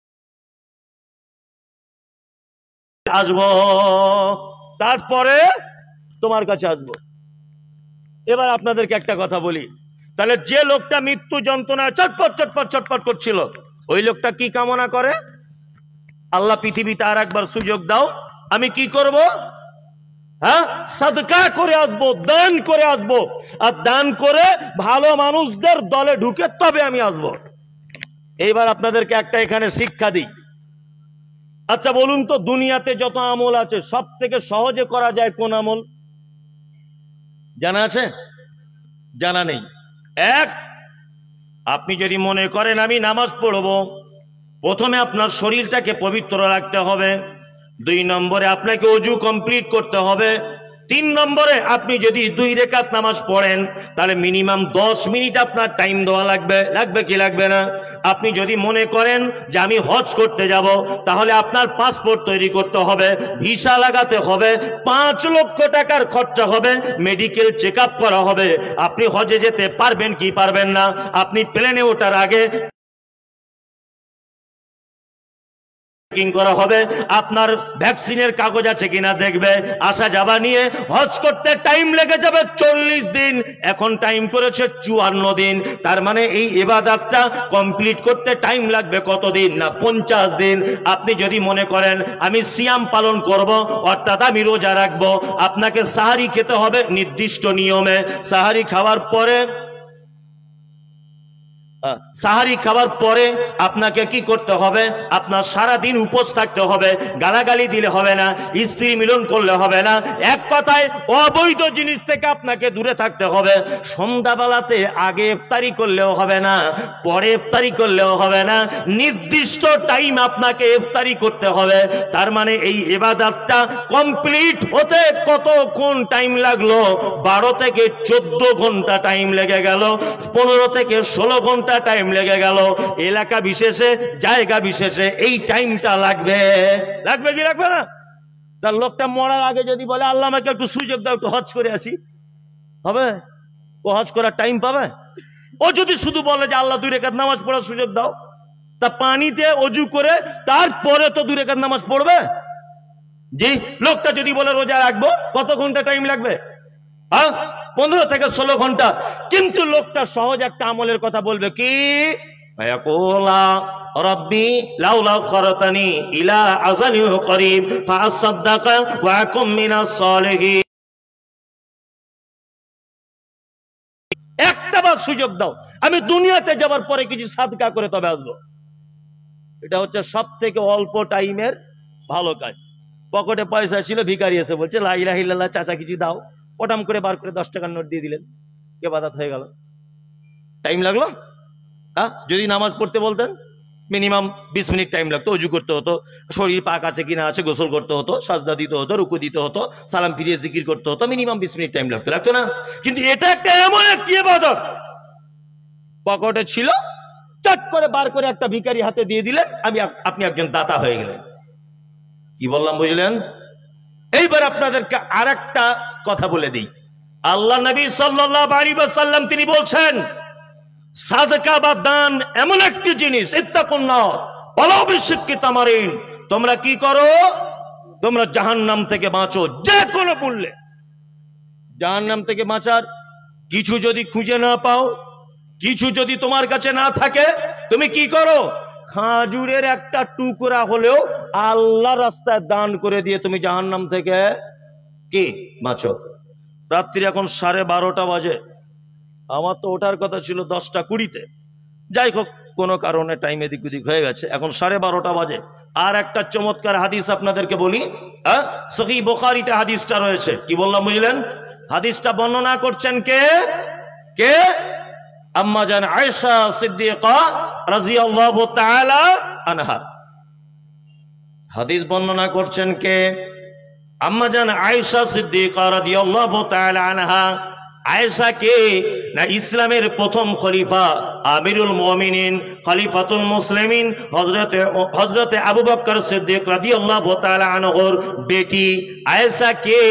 আসবো, তারপরে তোমার কাছে আসবো। এবার আপনাদেরকে একটা কথা বলি, তাহলে যে লোকটা মৃত্যু যন্ত্রণায় চটপট করছিল, ওই লোকটা কি কামনা করে? আল্লাহ পৃথিবীতে আর একবার সুযোগ দাও, আমি কি করব? সাদকা করে আসবো, দান করে আসবো, আর দান করে ভালো মানুষদের দলে ঢুকে তবে আমি আসবো। এইবার আপনাদেরকে একটা এখানে শিক্ষা দিই। আচ্ছা বলুন তো, দুনিয়াতে যত আমল আছে সব থেকে সহজে করা যায় কোন আমল? জানা আছে? জানা নেই। আপনি যদি মনে করেন আমি নামাজ পড়ব, প্রথমে আপনার শরীরটাকে পবিত্র রাখতে হবে। 2 নম্বরে আপনাকে ওযু কমপ্লিট করতে হবে। 3 নম্বরে আপনি যদি 2 রাকাত নামাজ পড়েন তাহলে মিনিমাম 10 মিনিট আপনার টাইম দেওয়া লাগবে। লাগবে কি লাগবে না? আপনি যদি মনে করেন যে আমি হজ করতে যাব, তাহলে আপনার পাসপোর্ট তৈরি করতে হবে, ভিসা লাগাতে হবে, 5 লক্ষ টাকার খরচা হবে, মেডিকেল চেক আপ করা হবে। আপনি হজে যেতে পারবেন কি পারবেন না? আপনি প্লেনে ওঠার আগে করা হবে, আপনার ভ্যাকসিনের কাগজ আছে কিনা দেখবে, আসা যাওয়া নিয়ে হজ করতে টাইম লেগে যাবে 40 দিন, এখন টাইম করেছে 54 দিন। তার মানে এই ইবাদতটা কমপ্লিট করতে টাইম লাগবে কতদিন? না 50 দিন। আপনি যদি মনে করেন আমি সিয়াম পালন করব, অর্থাৎ আমি রোজা রাখবো, আপনাকে সাহারি খেতে হবে নির্দিষ্ট নিয়মে। সাহারি খাওয়ার পরে আপনাকে কি করতে হবে? আপনার সারা দিন উপোস থাকতে হবে, গালাগালি দিলে হবে না, স্ত্রী মিলন করলে হবে না, এক কথায় অবৈধ জিনিস থেকে আপনাকে দূরে থাকতে হবে। সন্ধ্যাবেলাতে আগে ইফতারি করলেও হবে না, পরে ইফতারি করলেও হবে না, নির্দিষ্ট টাইম আপনাকে ইফতারি করতে হবে। তার মানে এই ইবাদতটা কমপ্লিট হতে কতক্ষণ টাইম লাগলো? 12 থেকে 14 ঘন্টা টাইম লেগে গেল, 15 থেকে 16 ঘন্টা টাইম লেগে গেল। এলাকা বিশেষে, জায়গা বিশেষে এই টাইমটা লাগবে। লাগবে কি লাগবে না? তার লোকটা মরার আগে যদি বলে আল্লাহ আমাকে একটু সুযোগ দাও, একটু হজ করে আসি, হবে? ও হজ করার টাইম পাবে? ও যদি শুধু বলে যে আল্লাহ 2 রাকাত নামাজ পড়ার সুযোগ দাও, তা পানিতে অজু করে তারপরে তো 2 রাকাত নামাজ পড়বে। জি, লোকটা যদি বলে রোজা রাখবো, কত ঘন্টা টাইম লাগবে? 15 থেকে 16 ঘন্টা। কিন্তু লোকটা সহজ একটা আমলের কথা বলবে কি? রব্বি লাউলা খরতানি ইলা আজালিন করিম ফাসাদদাকা ওয়া আকুম মিনাস সালিহিন। একটা বার সুযোগ দাও, আমি দুনিয়াতে যাবার পরে কিছু সাদকা করে তবে আসবো। এটা হচ্ছে সব থেকে অল্প টাইমের ভালো কাজ। পকেটে পয়সা ছিল, ভিখারি এসে বলছে লা ইলাহা ইল্লাল্লাহ, চাচা কিছু দাও, ওটাম করে বার করে 10 টাকার নোট দিয়ে দিলেন, ইবাদত হয়ে গেল। টাইম লাগলো? যদি নামাজ পড়তে বলতেন মিনিমাম 20 মিনিট টাইম লাগতো। অজু করতে হতো, শরীর পাক আছে কিনা আছে, গোসল করতে হতো, সাজদা দিতে হতো, রুকু দিতে হতো, সালাম ফিরিয়ে জিকির করতে হতো, মিনিমাম 20 মিনিট টাইম লাগতো না? কিন্তু এটা একটা এমন একটি ইবাদত, পকেটে ছিল, চট করে বার করে একটা ভিখারি হাতে দিয়ে দিলেন, আপনি একজন দাতা হয়ে গেলেন। কি বললাম বুঝলেন? এইবার আপনাদেরকে আরেকটা কথা বলে দিই। আল্লাহ নবী সাল্লাল্লাহু আলাইহি ওয়াসাল্লাম তিনি বলছেন, সাদকা বা দান এমন একটি জিনিস, ইত্তাকুন নার ওয়ালাউ বিশিক্কি তামারিন, তোমরা কি করো? তোমরা জাহান্নাম থেকে বাঁচো যে কোনো মূল্যে। জাহান্নাম থেকে বাঁচার কিছু যদি খুঁজে না পাও, কিছু যদি তোমার কাছে না থাকে, তুমি কি করো? খাজুরের একটা টুকরা হলেও আল্লাহ রাস্তায় দান করে দিয়ে তুমি জাহান্নাম থেকে কি বাঁচো। রাত্রি এখন 12:30 বাজে, আমার তো ওঠার কথা ছিল 10টা 20-তে, যাই হোক কোনো কারণে টাইম এদিক ওদিক হয়ে গেছে, এখন 12:30 বাজে। আর একটা চমৎকার হাদিস আপনাদেরকে বলি, সহিহ বুখারীতে হাদিসটা রয়েছে। কি বললাম বুঝলেন? হাদিসটা বর্ণনা করছেন কে? কে? আম্মা জান আয়েশা সিদ্দিকা রাদিয়াল্লাহু তাআলা আনহা। হাদিস বর্ণনা করছেন কে? আম্মা জান আয়েশা সিদ্দিকা রাদিয়াল্লাহু তাআলা আনহা। আয়েশা কে? না ইসলামের প্রথম খলিফা, আমিরুল মুমিনিন, খলিফাতুল মুসলিমিন হযরতে আবু বকর সিদ্দিক রাদিয়াল্লাহু তাআলা আনহুর বেটি। আয়েশা কে?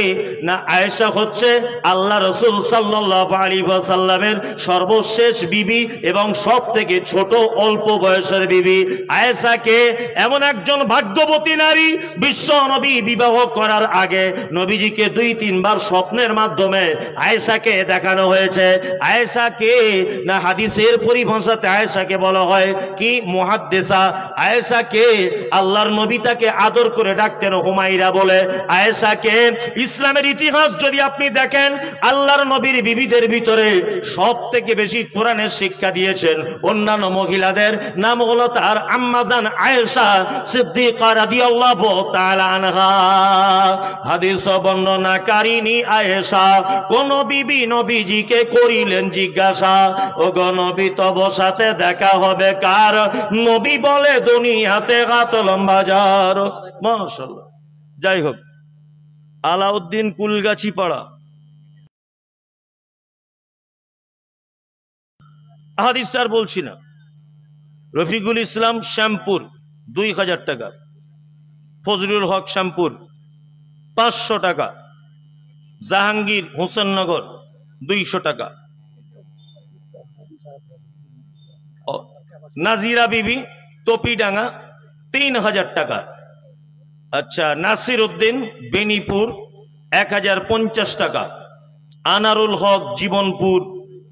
না আয়েশা হচ্ছে আল্লাহ রাসূল সাল্লাল্লাহু আলাইহি ওয়াসাল্লামের সর্বশেষ বিবি এবং সবথেকে ছোট অল্প বয়সের বিবি। আয়েশা কে? এমন একজন ভাগ্যবতী নারী, বিশ্ব নবী বিবাহ করার আগে নবীজিকে 2-3 বার স্বপ্নের মাধ্যমে আয়েশাকে দেখানো হয়েছে। আয়েশা কে? না হাদিসের পরিভাষাতে আয়েশাকে বলা হয় কি? মুহাদ্দিসা। আয়েশা কে? আল্লাহর নবী তাকে আদর করে ডাকতেন হুমায়রা বলে। আয়েশা কে? ইসলামের ইতিহাস যদি আপনি দেখেন, আল্লাহর নবীর বিবিদের ভিতরে সব থেকে বেশি কোরআনের শিক্ষা দিয়েছেন অন্যান্য মহিলাদের নাম হলো তার আম্মাজান আয়েশা সিদ্দিকা রাদিয়াল্লাহু তাআলা আনহা। হাদিস বর্ণনাকারিনী আয়েশা কোন বিবি নবীজিকে করিলেন জিজ্ঞাসা, ও গো নবী তব সাথে দেখা হবে কার? নবী বলে দুনিয়াতে গাতলম বাজার। মাশাআল্লাহ। যাই হোক, আলাউদ্দিন কুলগাছি পাড়া। হাদিসটা আর বলছি না। রফিকুল ইসলাম শ্যামপুর 2000 টাকা, ফজলুল হক শ্যামপুর 500 টাকা, জাহাঙ্গীর হোসেননগর 200 টাকা, নাজিরা বিবি তপিডাঙ্গা 3000 টাকা। আচ্ছা, নাসির উদ্দিন বেনিপুর 1050 টাকা, আনারুল হক জীবনপুর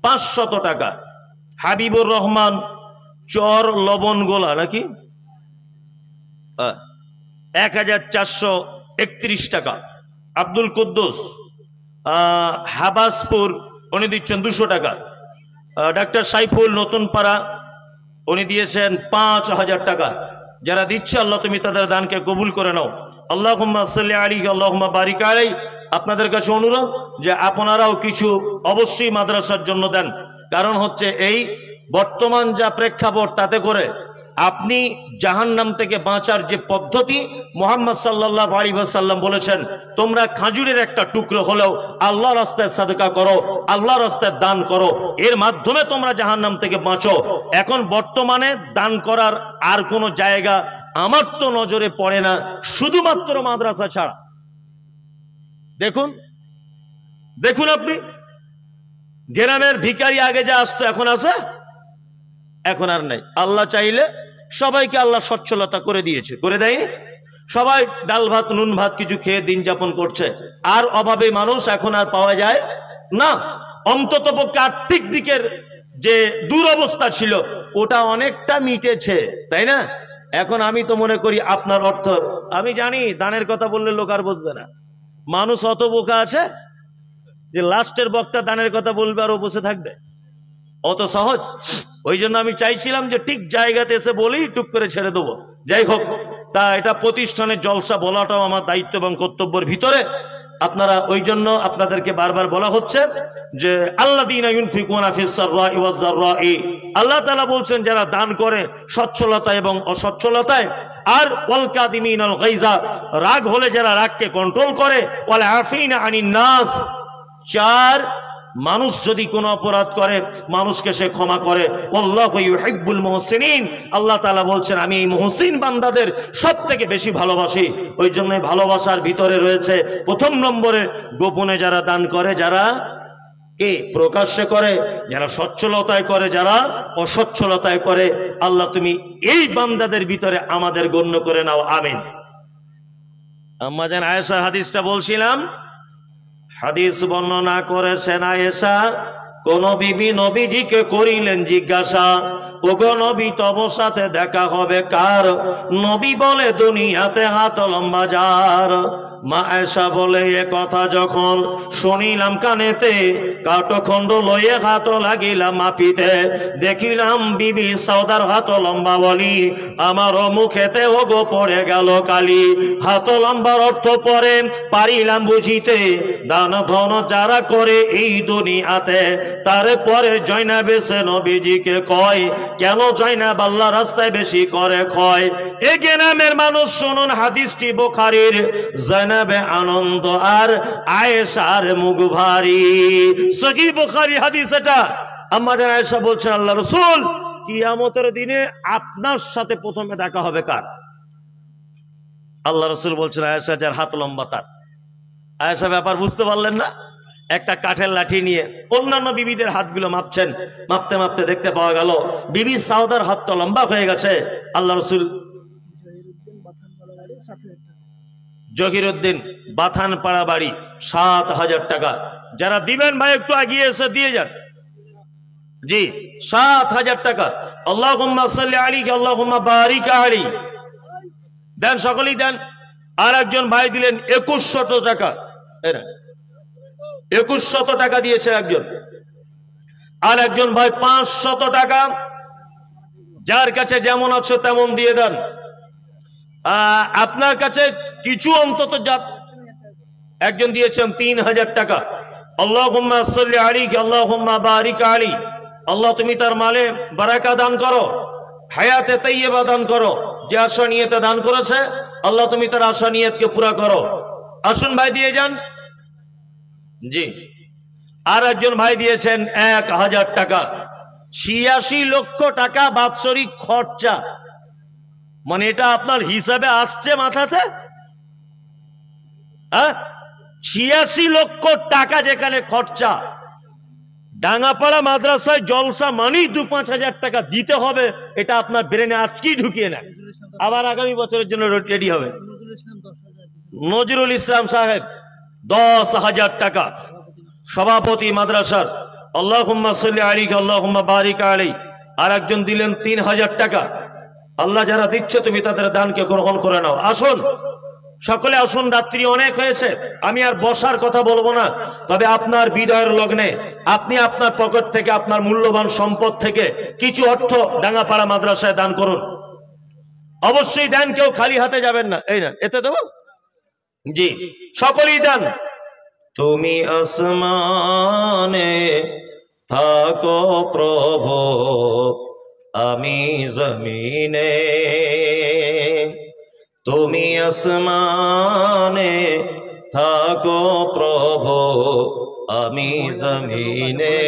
500 টাকা, হাবিবুর রহমান চর লবণগোলা নাকি 1431 টাকা, আব্দুল কুদ্দুস হাবাসপুর উনি দিচ্ছেন 200 টাকা, ডাক্তার সাইফুল নতুন পাড়া উনি দিয়েছেন 5000 টাকা। যারা দিচ্ছে আল্লাহ তুমি তাদের দানকে কবুল করে নাও। আল্লাহুম্মা সাল্লি আলাইহি আল্লাহুম্মা বারিক আলাইহি। আপনাদের কাছে অনুরোধ যে আপনারাও কিছু অবশ্যই মাদ্রাসার জন্য দেন। কারণ হচ্ছে এই বর্তমান যা প্রেক্ষাপট, তাতে করে আপনি জাহান্নাম থেকে বাঁচার যে পদ্ধতি মুহাম্মদ সাল্লাল্লাহু আলাইহি ওয়াসাল্লাম বলেছেন, তোমরা খাজুরের একটা টুকরো হলেও আল্লাহর রাস্তায় সাদকা করো, আল্লাহর রাস্তায় দান করো, এর মাধ্যমে তোমরা জাহান্নাম থেকে বাঁচো। এখন বর্তমানে দান করার আর কোনো জায়গা আমার তো নজরে পড়ে না, শুধুমাত্র মাদ্রাসা ছাড়া। দেখুন দেখুন আপনি গ্রামের ভিখারি আগে যা আসতো এখন আছে? এখন আর নাই। আল্লাহ চাইলে সবাইকে আল্লাহ সচ্ছলতা করে দিয়েছে, করে দেয়নি? সবাই ডাল ভাত নুন ভাত কিছু খেয়ে দিন যাপন করছে। আর অভাবে মানুষ এখন আর পাওয়া যায় না। অন্তত পক্ষে আর্থিক দিকের যে দুরবস্থা ছিল ওটা অনেকটা মিটেছে, তাই না? এখন আমি তো মনে করি আপনার অর্থ, আমি জানি দানের কথা বললে লোক আর বুঝবে না। মানুষ অত বোকা আছে যে লাস্টের বক্তা দানের কথা বলবে আর ও বসে থাকবে? অত সহজ? ওই জন্য আমি চাইছিলাম যে ঠিক জায়গাতে এসে বলি, টুক করে ছেড়ে দেবো। যাই হোক, তা এটা প্রতিষ্ঠানের জলসা বলাটাও আমার দায়িত্ব এবং কর্তব্যের ভিতরে। আপনারা ওই জন্য আপনাদেরকে বারবার বলা হচ্ছে যে আল্লাযীনা ইউনফিকুনা ফিস সাররাই ওয়াজ যাররাই, আল্লাহ তাআলা বলছেন যারা দান করে সচ্ছলতা এবং অসচ্ছলতায়, আর ওয়াল কাযিমিনাল গায়জা, রাগ হলে যারা রাগকে কন্ট্রোল করে, ওয়াল আফিনা আনিন নাস, চার মানুষ যদি কোনো অপরাধ করে মানুষকে সে ক্ষমা করে, আল্লাহু ইউহিব্বুল মুহসিনিন, আল্লাহ তাআলা বলছেন আমি এই মুহসিন বান্দাদের সবথেকে বেশি ভালোবাসি। ওই জন্য ভালোবাসার ভিতরে রয়েছে প্রথম নম্বরে গোপনে যারা দান করে, যারা কে প্রকাশ্যে করে, যারা সচ্ছলতায় করে, যারা অসচ্ছলতায় করে, আল্লাহ তুমি এই বান্দাদের ভিতরে আমাদের গণ্য করে নাও, আমিন। আম্মা জান আয়েশার হাদিসটা বলছিলাম, হাদিস বর্ণনা করেছেন আয়েশা, কোন বিবি নবীজিকে করিলেন জিজ্ঞাসা, ওগো নবী তব সাথে দেখা হবে কার? নবী বলে দুনিয়াতে হাত লম্বা যার। মা আয়েশা বলে এ কথা যখন শুনিলাম কানেতে, কাঠখণ্ড লয়ে হাত লাগিলাম মাপিতে, দেখিলাম বিবি সাউদার হাত লম্বা বলি, আমার মুখেতে ওগো পড়ে গেল কালি। হাত লম্বার অর্থ পরে পারিলাম বুঝিতে, দান ধন যারা করে এই দুনিয়াতে, তারপরে জয়নাব এসে নবীজিকে কয়, কেন জয়নাব আল্লাহ রাস্তায় বেশি করে ক্ষয়? এ গ্রামের মানুষ শুনুন হাদিসটি বুখারীর, জয়নাবে আনন্দ আর আয়েশার মুখ ভারী। সহিহ বুখারী হাদিস এটা। আম্মা জান আয়েশা বলছেন আল্লাহ রাসূল কিয়ামতের দিনে আপনার সাথে প্রথমে দেখা হবে কার? আল্লাহ রাসূল বলছেন আয়েশা যার হাত লম্বা তার। আয়েশা ব্যাপার বুঝতে পারলেন না? একটা কাঠের লাঠি নিয়ে অন্যান্য বিবিদের হাতগুলো মাপছেন, মাপতে মাপতে দেখতে পাওয়া গেল বিবি সাউদার হাতটা লম্বা হয়ে গেছে। আল্লাহ রাসূল, জহিরউদ্দিন বাথানপাড়া বাড়ি 7000 টাকা। যারা দিবেন ভাই একটু এগিয়ে এসে দিয়ে যান। জি 7000 টাকা। আল্লাহুম্মা সাল্লি আলাইহি আল্লাহুম্মা বারিক আলাইহি। দেন, সকলেই দেন। আর একজন ভাই দিলেন 2100 টাকা। 2100 টাকা দিয়েছে একজন। আর একজন ভাই 500 টাকা। যার কাছে যেমন আছে তেমন দিয়ে দেন। আপনার কাছে কিছু অন্তত যা, একজন দিয়েছেন 3000 টাকা। আল্লাহুম্মা সাল্লি আলাইহি আল্লাহুম্মা বারিক আলাইহি। আল্লাহ তুমি তার মালে বারাকা দান করো, হায়াতে তাইয়্যিবা দান করো। যে আশা নিয়তে দান করেছে আল্লাহ তুমি তার আশা নিয়তকে পুরা করো। আসুন ভাই দিয়ে যান। জি, আর একজন ভাই দিয়েছেন 1000 টাকা। 86 লক্ষ টাকা বাৎসরিক খরচা, মানে এটা আপনার হিসাবে আসছে মাথাতে? হ্যাঁ, 86 লক্ষ টাকা যেখানে খরচা, ডাঙ্গাপাড়া মাদ্রাসায় জলসা মানেই 2-5 হাজার টাকা দিতে হবে, এটা আপনার ব্রেনে আজকেই ঢুকিয়ে নেন, আবার আগামী বছরের জন্য রেডি হবে। নজরুল ইসলাম সাহেব 10,000 টাকা, সভাপতি মাদ্রাসার, আল্লাহুম্মা সাল্লি আলাইহি আল্লাহুম্মা বারিক আলাইহি। আর একজন দিলেন 3000 টাকা। আল্লাহ যারা দিচ্ছে তুমি তাদের দানকে গ্রহণ করে নাও। আসুন সকলে আসুন, রাত্রি অনেক হয়েছে, আমি আর বসার কথা বলবো না, তবে আপনার বিদায়ের লগ্নে আপনি আপনার পকেট থেকে, আপনার মূল্যবান সম্পদ থেকে কিছু অর্থ ডাঙ্গাপাড়া মাদ্রাসায় দান করুন। অবশ্যই দেন, কেউ খালি হাতে যাবেন না। এই না, এতে দেবো। জি, সকলেই দেন। তুমি আসমানে থাকো প্রভু, আমি জমিনে। তুমি আসমানে থাকো প্রভু, আমি জমিনে।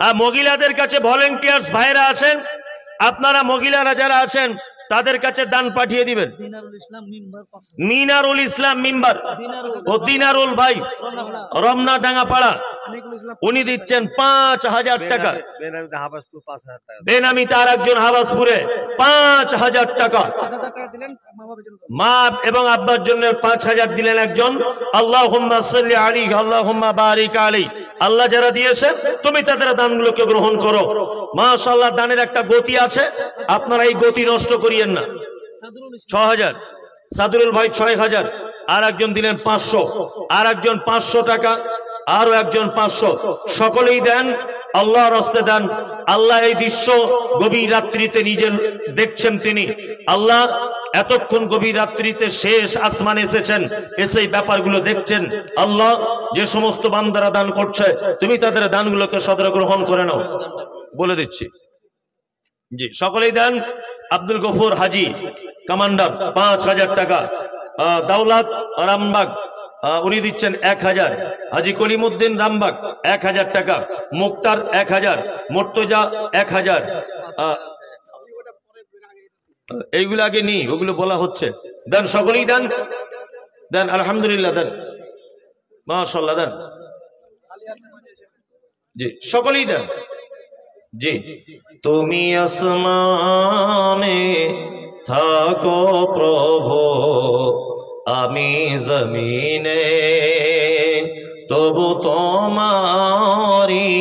আর মহিলাদের কাছে ভলেন্টিয়ার্স ভাইরা আছেন, আপনারা মহিলারা যারা আছেন তাদের কাছে দান পাঠিয়ে দিবেন। মিনারুল ইসলাম মিম্বার ও দিনারুল ভাই রমনা ডাঙ্গাপাড়া, উনি দিচ্ছেন 5000 টাকা। বেনামিতে আর একজন হাবাসপুরে 5000 টাকা। মা এবং আব্বার জন্য 5000 দিলেন একজন। আল্লাহুম্মা সাল্লি আলাইহি আল্লাহুম্মা বারিক আলাইহি। আল্লাহ যারা দিয়েছেন তুমি তাদের দানগুলোকে গ্রহণ করো। মাশাআল্লাহ, দানের একটা গতি আছে, আপনারা এই গতি নষ্ট করিয়েন না। 6000 সাদরুল ভাই 6000, আর একজন দিলেন 500, আর একজন 500 টাকা, আরো একজন 500। সকলেই দেন, আল্লাহর রাস্তায় দেন। আল্লাহ এই দৃশ্য গভীর রাত্রিতে নিজে দেখছেন, তিনি আল্লাহ এতক্ষণ গভীর রাত্রিতে শেষ আসমানে এসেছেন, এসে ব্যাপারগুলো দেখছেন। আল্লাহ যে সমস্ত বান্দারা দান করছে তুমি তাদের দানগুলোকে সদরে গ্রহণ করে নাও, বলে দিচ্ছি। জি, সকলেই দেন। আব্দুল গফুর হাজি কমান্ডার 5000 টাকা। দাওলাত রামবাগ উনি দিচ্ছেন 1000। হাজি কলিমুদ্দিন রামবাগ 1000 টাকা। মুক্তার 1000। মুর্তজা 1000। এইগুলো আগে নি, ওগুলো বলা হচ্ছে। দেন, সকলেই দেন, দেন, আলহামদুলিল্লাহ দেন, মাশাআল্লাহ দেন। জি, সকলেই দেন। জি, তুমি আসমানে থাকো প্রভু, আমি জমিনে। তবু তোমারি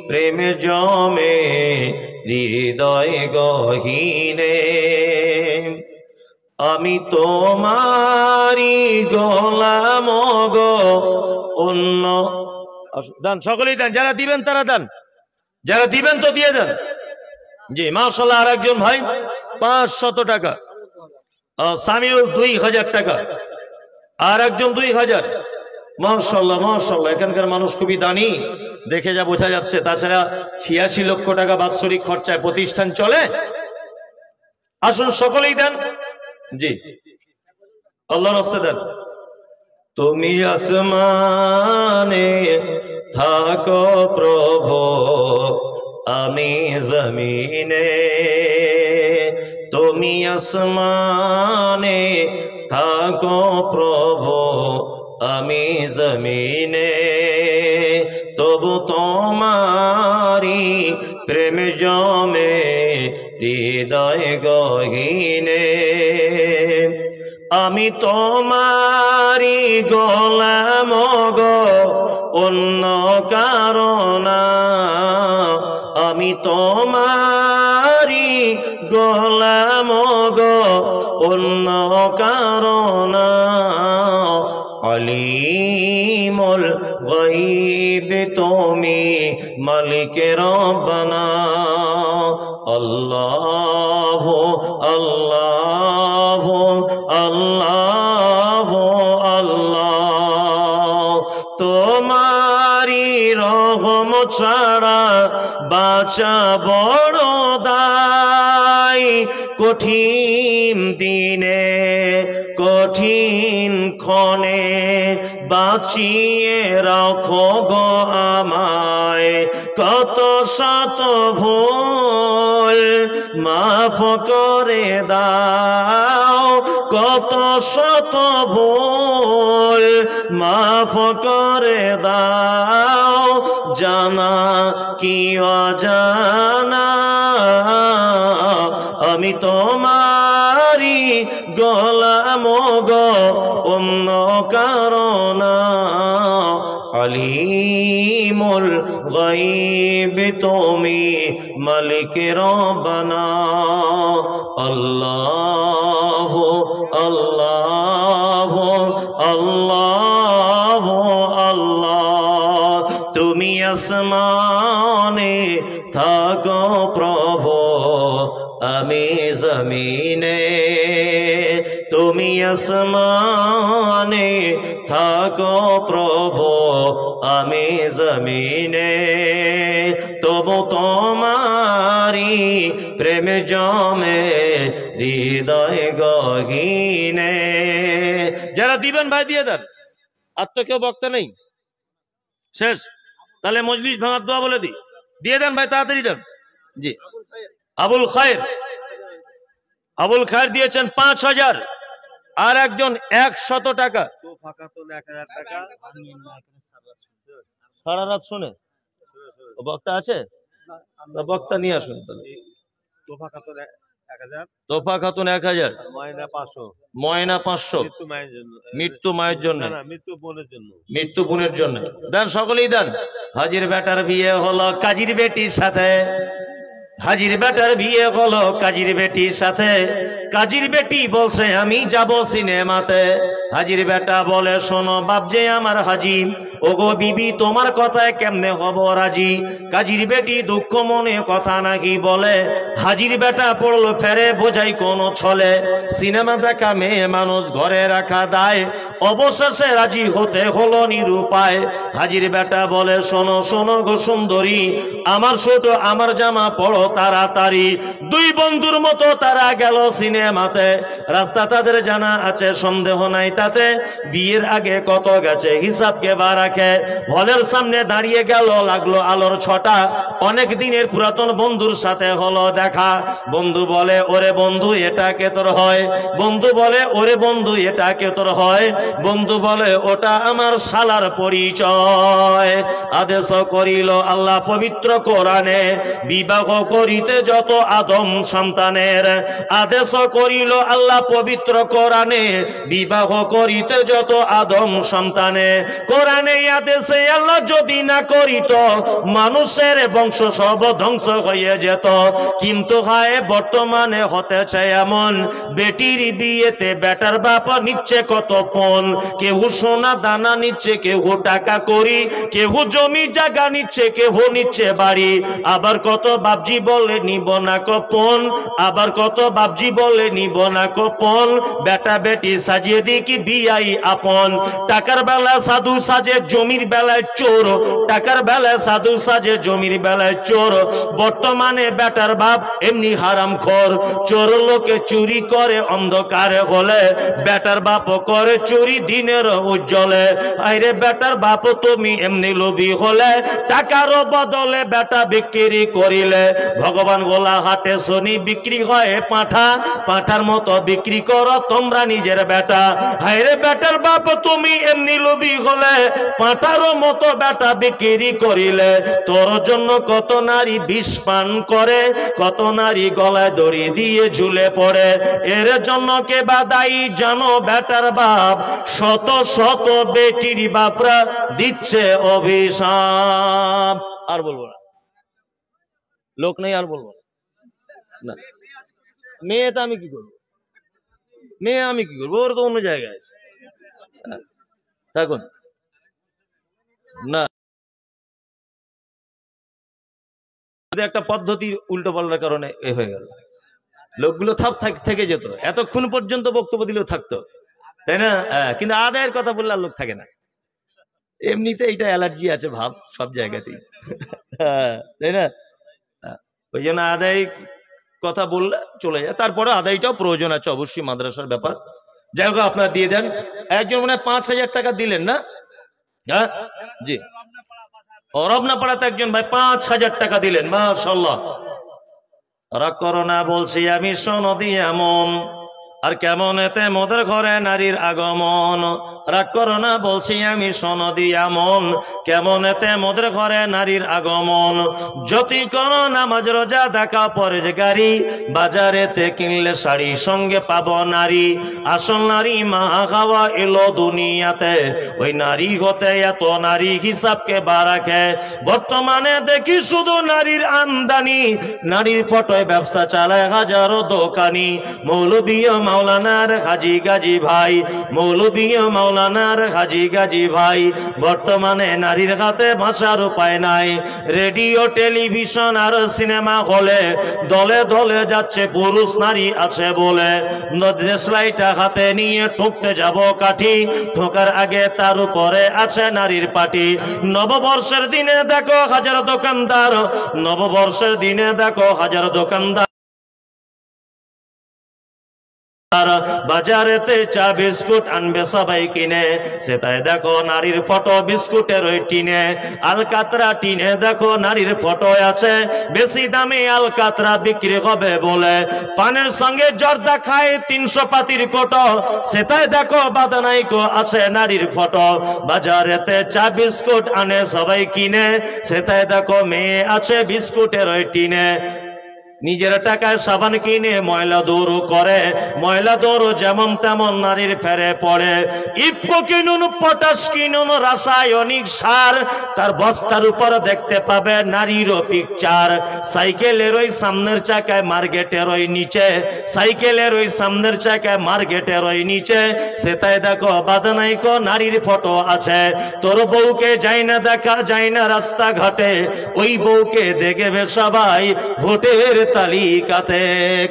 প্রেম জমে হৃদয় গহীনে। আমি তোমারি গোলাম গো, অন্য। দেন, সকলেই দেন, যারা দিবেন তারা দেন, যারা দিবেন তো দিয়ে দেন। জি, মাশাআল্লাহ। আর একজন ভাই 500 টাকা। সামিউল 2000 টাকা, আর একজন 2000। মাশাআল্লাহ মাশাআল্লাহ, এখানকার মানুষ খুবই দানি, দেখে যা বোঝা যাচ্ছে। তাছাড়া 86 লক্ষ টাকা বাৎসরিক খরচায় প্রতিষ্ঠান চলে। আসুন সকলেই দেন। জি, আল্লাহর রাস্তায় দেন। তুমি আসমানে থাকো প্রভু, আমি জমিনে। তুমি আসমানে থাকো প্রভু, আমি জমিনে। তবু তোমারি প্রেম জমে হৃদয় গহীনে। আমি তোমারি গোলাম গো, অন্য কারণা। আমি তোমারি গোলাম গো, অন্য কারণা। আলিমুল গায়ব তুমি, মালিক রব্বানা। আল্লাহ আল্লাহ আল্লাহ আল্লাহ, তোমারি রহম ছাড়া বাঁচা বড় দায়। কঠিন দিনে কঠিন ক্ষণে বাঁচিয়ে রাখো গো আমায়, কত শত ভুল মাফ করে দাও, কত শত ভুল মাফ করে দাও, জানা কি অজানা আমি তোমারি গোলাম গো, অন্য কারণা। আলিমুল গায়ব তুমি মালিক রব্বানা। আল্লাহ আল্লাহ আল্লাহ আল্লাহ, তুমি আসমানে থাকো প্রভু আমি জমিনে, তুমি আসমানে থাকো প্রভু আমি জমিনে, তবু তোমারি প্রেম জমে হৃদয় গহীনে। যারা দিবেন ভাই দিয়ে দেন, আর তো কেউ বক্তা নেই, শেষ। তাহলে মজলিস ভাঙার দোয়া বলে দি, দিয়ে দেন ভাই, তাড়াতাড়ি দেন। জি, আবুল খায়ের, আবুল খায়ের দিয়েছেন 5000, আর একজন 100 টাকা। সারা রাত শুনে বক্তা আছে, বক্তা নিয়ে আসুন। তোফা খাতুন 1000, ময়না 500, মৃত্যু মায়ের জন্য, মৃত্যু বোনের জন্য দেন, সকলেই দেন। হাজির বেটার বিয়ে হলো কাজীর বেটির সাথে, হাজির বেটার বিয়ে হলো কাজীর বেটির সাথে, কাজীর বেটি বলছে আমি যাব সিনেমাতে। হাজির বেটা বলে শোনো বাপ যে আমার হাজি, ওগো বিবি তোমার কথায় কেমনে হব রাজি। কাজীর বেটি দুঃখ মনে কথা নাকি বলে, হাজির বেটা পড়লো ফেরে বোঝাই কোন ছলে। সিনেমা দেখা মেয়ে মানুষ ঘরে রাখা দায়, অবশেষে রাজি হতে হলো নিরুপায়। হাজির বেটা বলে শোনো শোনো গো সুন্দরী, আমার ছোট আমার জামা পড়ো তাড়াতাড়ি। দুই বন্ধুর মতো তারা গেল সিনেমাতে, রাস্তা তাদের জানা আছে সন্দেহ নাই তাতে। বিয়ের আগে কত গেছে হিসাব কে বা রাখে, হলের সামনে দাঁড়িয়ে গেল লাগলো আলোর ছটা। অনেক দিনের পুরাতন বন্ধুর সাথে হলো দেখা, বন্ধু বলে ওরে বন্ধু এটা কে তোর হয়, বন্ধু বলে ওরে বন্ধু এটা কে তোর হয়, বন্ধু বলে ওটা আমার শালার পরিচয়। আদেশ করিল আল্লাহ পবিত্র কোরআনে, বিবাহ করিতে যত আদম সন্তানের। আদেশ করিল আল্লাহ পবিত্র কোরআনে, বিবাহ করিতে যত আদম সন্তানে। কোরআনে আদেশে আল্লাহ যদি না করিত, মানুষের বংশ সব ধ্বংস হয়ে যেত। কিন্তু হায় বর্তমানে হতেছে এমন, বেটির বিয়েতে বেটার বাপ নিচ্ছে কত পণ। কেউ সোনা দানা নিচ্ছে, কেউ টাকা করি, কেউ জমি জায়গা নিচ্ছে, কেউ নিচ্ছে বাড়ি। আবার কত বাপজি বলে নিব না কপন, আবার কত বাপজি বলে নিব না কপন। বেটা বেটি সাজিয়ে দি কি বিয়াই আপন, টাকার বেলা সাধু সাজে জমির বেলায় চোর, টাকার বেলায় সাধু সাজে জমির বেলায় চোর। বর্তমানে বেটার বাপ এমনি হারাম খোর, চোর লোকে চুরি করে অন্ধকারে হলে, বেটার বাপ করে চুরি দিনের উজ্জ্বলে। আরে বেটার বাপ তুমি এমনি লোভী হলে, টাকার বদলে বেটা বিক্রি করিলে। ভগবান গোলা হাটে শনি বিক্রি হয় পাঁঠা, পাঁঠার মতো বিক্রি করো তোমরা নিজের বেটা। হায়রে বেটার বাপ তুমি এমনি লোভী হলে, পাঁঠার মতো বেটা বিক্রি করিলে। তোর জন্য কত নারী বিষ পান করে, কত নারী গলায় দড়ি দিয়ে ঝুলে পড়ে। এর জন্য কে বা দায়ী জানো বেটার বাপ, শত শত বেটির বাপরা দিচ্ছে অভিশাপ। আর বলবো না, লোক নেই, আর বলবো না। মেয়ে তো আমি কি করবো, মেয়ে আমি কি করবো, ওর তো অন্য জায়গায় থাকুন না। একটা পদ্ধতির উল্টো পাল্টার কারণে এ হয়ে গেল, লোকগুলো থেকে যেত, এতক্ষণ পর্যন্ত বক্তব্য দিলেও থাকতো, তাই না? কিন্তু আদায়ের কথা বললে আর লোক থাকে না। এমনিতে এইটা অ্যালার্জি আছে ভাব সব জায়গাতেই, তাই না? ওই জন্য আদায় কথা বললে চলে যায়, তারপরে আদায়টাও প্রয়োজন আছে অবশ্যই, মাদ্রাসার ব্যাপার। যাই হোক আপনারা দিয়ে দেন। একজন মানে 5,000 টাকা দিলেন না? হ্যাঁ জি, রবনা পাড়াতে একজন ভাই 5,000 টাকা দিলেন, মাশাআল্লাহ। রাগ করো না বলছি আমি সনদি এমন, আর কেমন এতে মোদের ঘরে নারীর আগমন। রাগ করো না বলছি আমি সনদি এমন, কেমন এতে মোদের ঘরে নারীর আগমন। যতই কোন নামাজ রোজা দেখা পরেজগারি, বাজারেতে কিনলে শাড়ি সঙ্গে পাবো নারী। আসল নারী মা খাওয়া এলো দুনিয়াতে, ওই নারী হতে এত নারী হিসাবকে বারাখে। বর্তমানে দেখি শুধু নারীর আমদানি, নারীর ফটোয় ব্যবসা চালায় হাজারো দোকানি। মৌলবী মাওলানার হাজি গাজী ভাই, মৌলবী মাওলানার হাজি গাজী ভাই। বর্তমানে নারীর হাতে বাঁচার উপায় নাই, রেডিও টেলিভিশন আর সিনেমা হলে দলে দলে যাচ্ছে পুরুষ নারী আছে বলে। দেশলাইটা হাতে নিয়ে ঠুকতে যাব কাঠি, ঠোকার আগে তার উপরে আছে নারীর পাটি। নববর্ষের দিনে দেখো হাজার দোকানদার, নববর্ষের দিনে দেখো হাজার দোকানদার। বাজারেতে চা বিস্কুট আনবে সবাই কিনে, সেটাই দেখো নারীর ফটো বিস্কুটের ওই টিনে। আলকাতরা টিনে দেখো নারীর ফটো আছে, বেশি দামে আলকাতরা বিক্রি হবে বলে। পানের সঙ্গে জর্দা খায় 300 পাতির কোটো, সেটাই দেখো বাদানাইকো আছে নারীর ফটো। বাজারেতে চা বিস্কুট আনে সবাই কিনে, সেটাই দেখো মেয়ে আছে বিস্কুটের ওই টিনে। নিজের টাকায় সাবান কিনে ময়লা দৌড় করে, ময়লা দৌড় যেমন তেমন নারীর ফেরে পড়ে। ইফকো কিনুন, পটাশ কিনুন, রাসায়নিক সার, তার বস্তার উপর দেখতে পাবে নারীরও পিকচার। সাইকেলের ওই সামনের চাকায় মার্কেটের ওই নিচে, সাইকেলের ওই সামনের চাকায় মার্কেটের ওই নিচে, সেটাই দেখো বাদানাইকো নারীর ফটো আছে। তোর বউকে যাই না দেখা যায় না রাস্তাঘাটে, ওই বউকে দেখবে সবাই ভোটের তালিকাতে।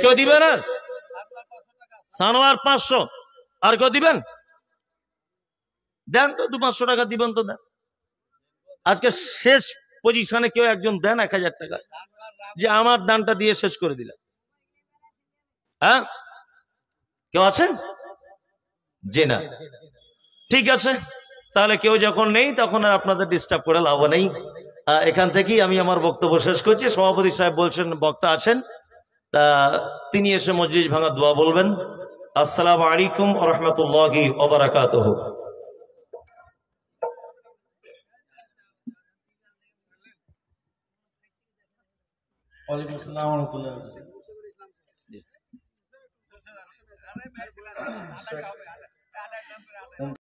কেউ দিবেন? আর সানোয়ার 500, আর কেউ দিবেন? দেন তো 200-500 টাকা দিবেন তো দেন। আজকে শেষ পজিশনে কেউ একজন দেন 1000 টাকা, যে আমার দানটা দিয়ে শেষ করে দিলাম। হ্যাঁ কেউ আছেন? জি না, ঠিক আছে। তাহলে কেউ যখন নেই তখন আর আপনাদের ডিস্টার্ব করে লাভ নেই। এখান থেকেই আমি আমার বক্তব্য শেষ করছি। সভাপতি সাহেব বলছেন বক্তা আছেন, তা তিনি এসে মজলিস ভাঙা দোয়া বলবেন। আসসালামু আলাইকুম ওয়া রাহমাতুল্লাহি ওয়া বারাকাতুহু। ওয়ালাইকুম আসসালাম ওয়া রাহমাতুল্লাহি।